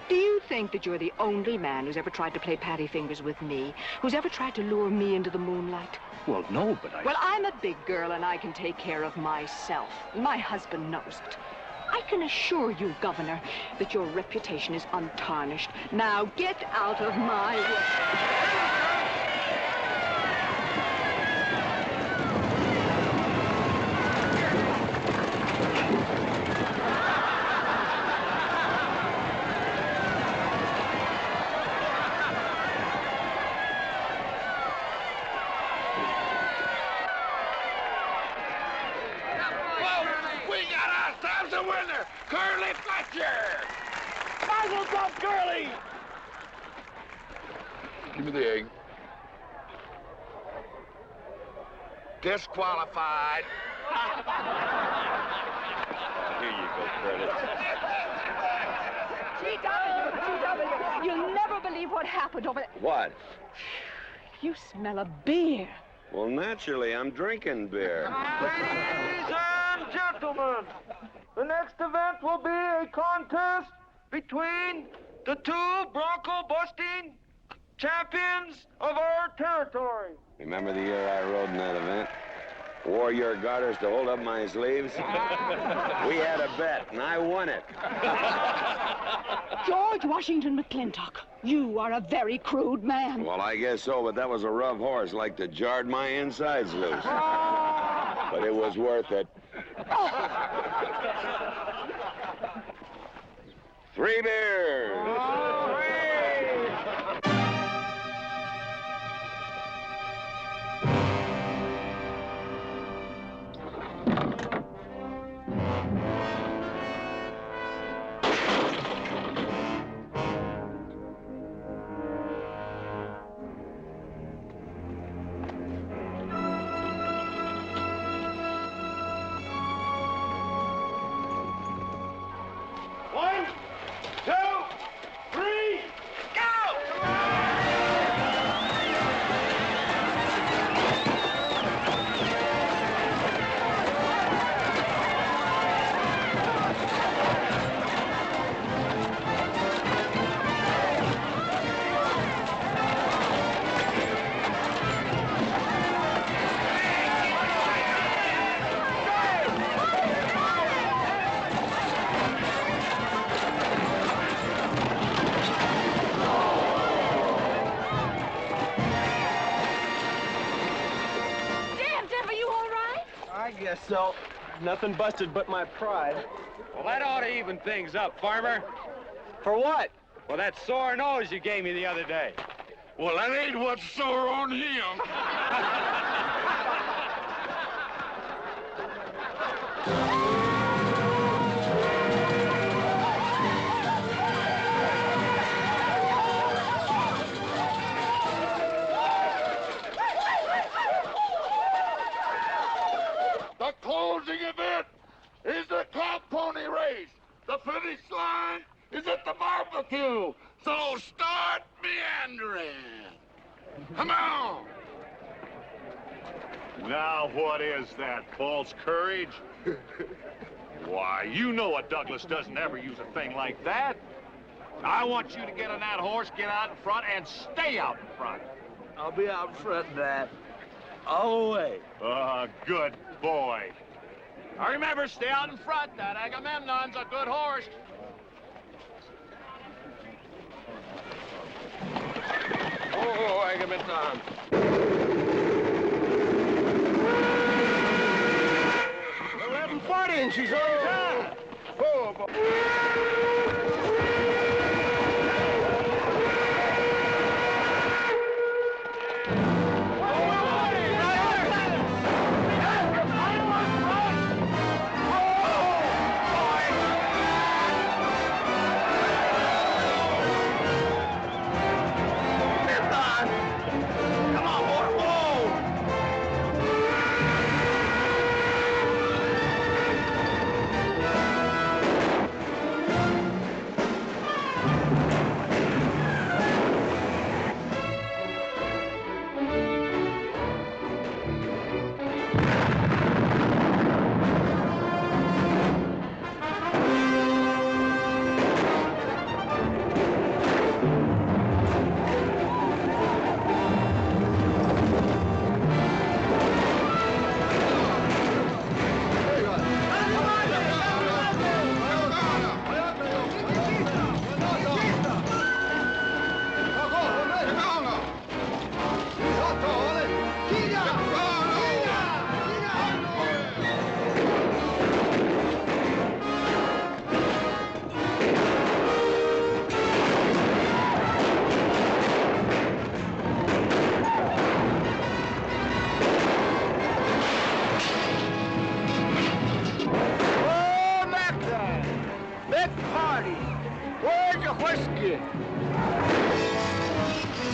Do you think that you're the only man who's ever tried to play patty fingers with me, who's ever tried to lure me into the moonlight? Well, no, but Well, I'm a big girl and I can take care of myself. My husband knows it. I can assure you, Governor, that your reputation is untarnished. Now get out of my way. Give me the egg. Disqualified. Here you go, Curtis. GW, you'll never believe what happened over there. What? You smell a beer. Well, naturally, I'm drinking beer. Ladies and gentlemen, the next event will be a contest between the two bronco-busting champions of our territory. Remember the year I rode in that event? Wore your garters to hold up my sleeves? We had a bet, and I won it. George Washington McLintock, you are a very crude man. Well, I guess so, but that was a rough horse, like to jarred my insides loose. But it was worth it. 3 beers. guess so. Nothing busted but my pride. Well, that ought to even things up, Farmer. For what? Well, that sore nose you gave me the other day. Well, that ain't what's sore on him. The closing event is the cow pony race. The finish line is at the barbecue. So start meandering. Come on. Now what is that, false courage? Why, you know a Douglas doesn't ever use a thing like that. I want you to get on that horse, get out in front, and stay out in front. I'll be out in front, Dad. All the way. Good boy. Now remember, stay out in front. That Agamemnon's a good horse. Oh, Agamemnon. 11:40 and she's on time. Oh, boy.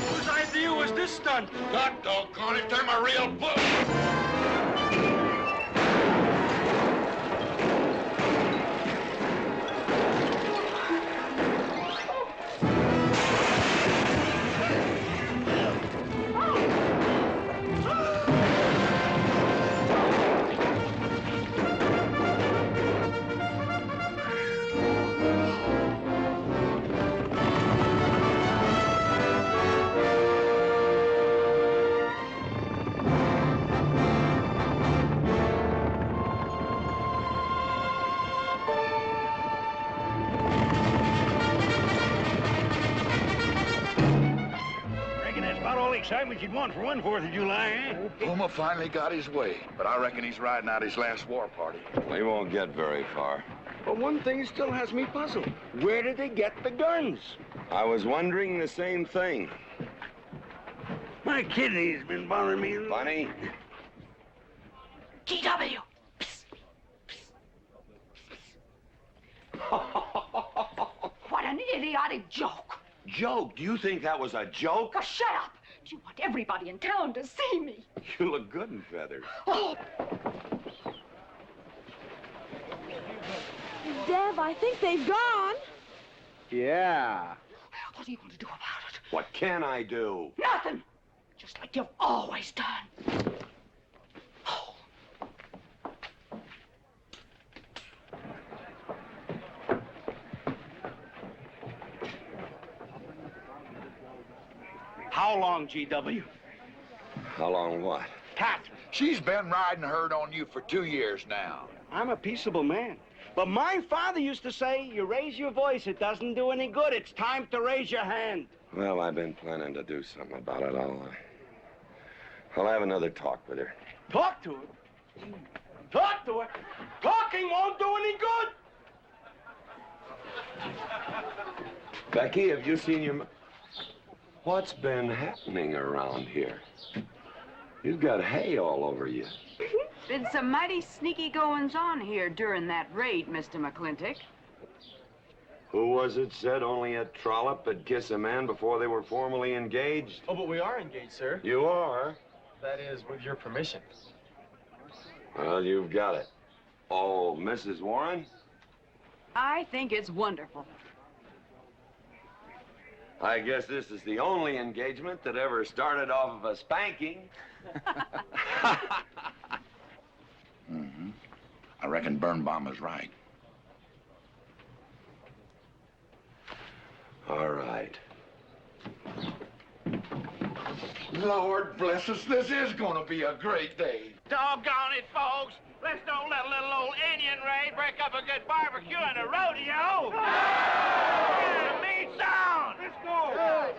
Whose idea was this stunt? God doggone it, they're my real book. Excitement you'd want for one 4th of July, eh? Puma finally got his way, but I reckon he's riding out his last war party. We won't get very far. But one thing still has me puzzled. Where did they get the guns? I was wondering the same thing. My kidney's been bothering me. Funny? GW. What an idiotic joke. Joke? Do you think that was a joke? Oh, shut up. You want everybody in town to see me. You look good in feathers. Oh. Dev, I think they've gone. Yeah. What are you going to do about it? What can I do? Nothing. Just like you've always done. How long, GW? How long what? Catherine. She's been riding herd on you for 2 years now. I'm a peaceable man. But my father used to say, you raise your voice, it doesn't do any good. It's time to raise your hand. Well, I've been planning to do something about it. I'll have another talk with her. Talk to her? Talk to her? Talking won't do any good. Becky, have you seen your... What's been happening around here? You've got hay all over you. Been some mighty sneaky goings-on here during that raid, Mr. McLintock. Who was it said only a trollop could kiss a man before they were formally engaged? Oh, but we are engaged, sir. You are? That is, with your permission. Well, you've got it. Oh, Mrs. Warren? I think it's wonderful. I guess this is the only engagement that ever started off of a spanking. Mm-hmm. I reckon Birnbaum is right. All right. Lord bless us, this is gonna be a great day. Doggone it, folks. Let's don't let a little old Indian raid break up a good barbecue and a rodeo. Yeah, meat sound. Let's go.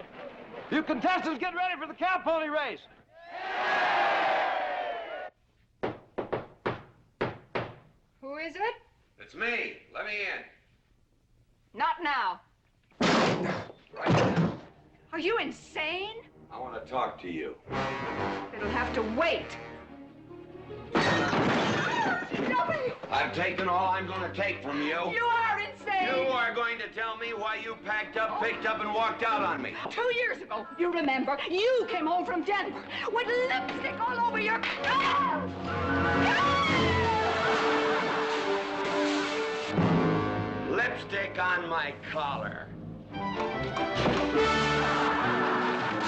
You contestants get ready for the cow pony race. Who is it? It's me. Let me in. Not now. Right now. Are you insane? I want to talk to you. It'll have to wait. I've taken all I'm going to take from you. You are insane! You are going to tell me why you packed up, picked up, and walked out on me. 2 years ago, you remember, you came home from Denver with lipstick all over your... Lipstick on my collar.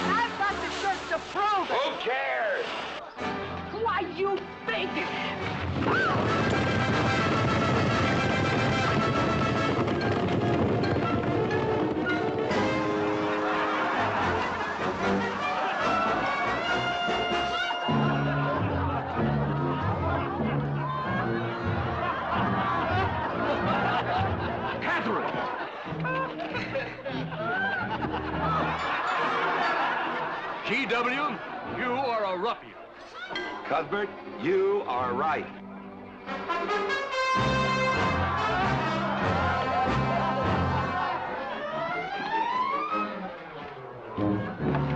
I've got the shirt to prove it. Who cares? Why, you big... GW, you are a ruffian. Cuthbert, you are right.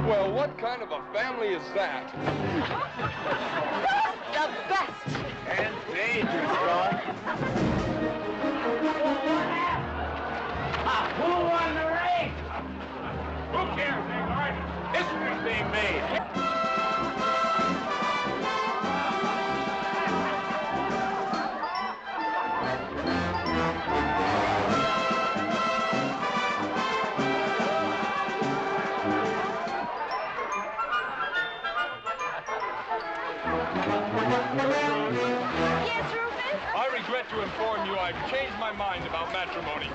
Well, what kind of a family is that? The best! And dangerous, son. Who won the race? Who cares, Hagar? History's being made. Yes, Rufus? I regret to inform you I've changed my mind about matrimony.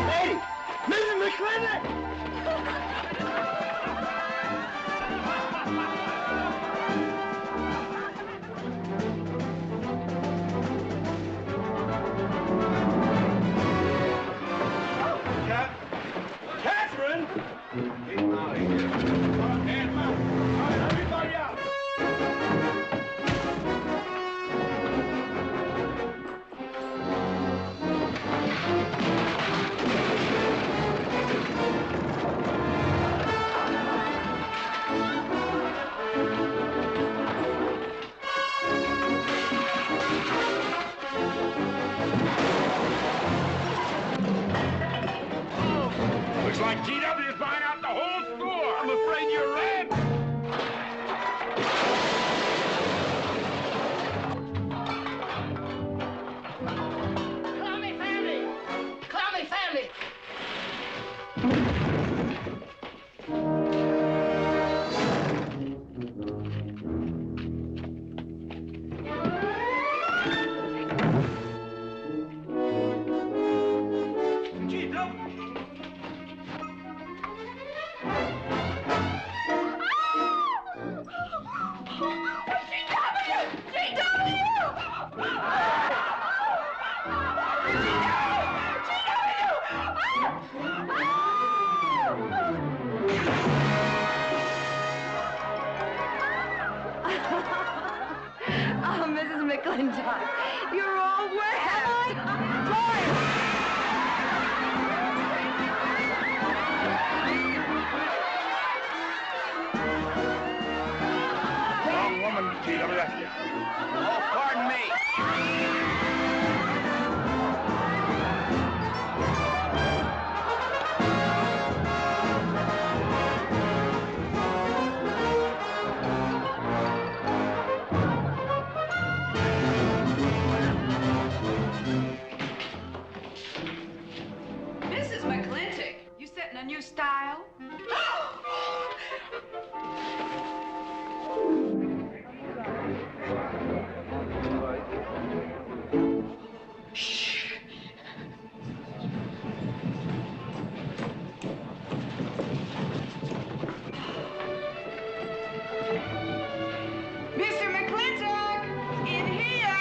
Hey, Mrs. McLintock! Catherine! Get him out of here. Hands up. All right, everybody out. Looks like GW is buying out the whole store. I'm afraid you're right. Clowny family! Clowny family! McLintock, you're all wet. Wrong woman, G.W. Oh, pardon me. Mrs. McLintock, you setting a new style? Mr. McLintock, in here!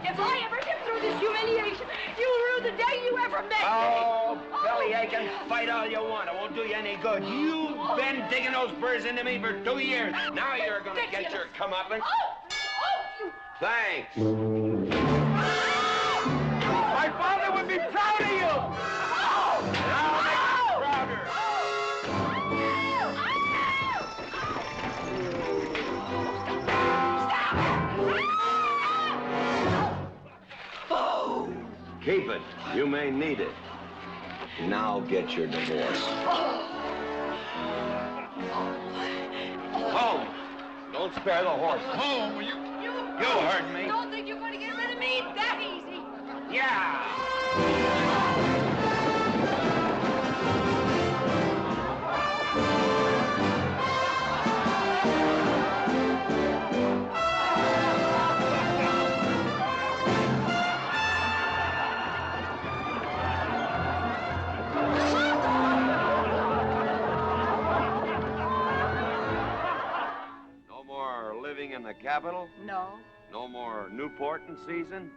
If I ever get through this humiliation, you'll rue the day you ever met me. Oh, belly aching, fight all you want. It won't do you any good. You've been digging those burrs into me for 2 years. Now you're gonna get your comeuppance. Thanks. My father would be proud of you! I'll make you prouder. Keep it. You may need it. Now get your divorce. Home. Don't spare the horses. Home, You heard me. Don't think you're going to get rid of me that easy. Yeah. No more living in the capital? No. No more Newport in season?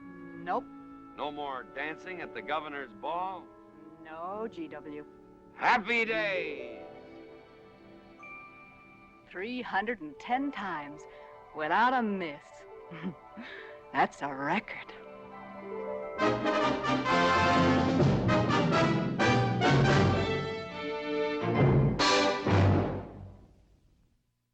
Nope. No more dancing at the governor's ball? No, GW. Happy days! 310 times without a miss. That's a record.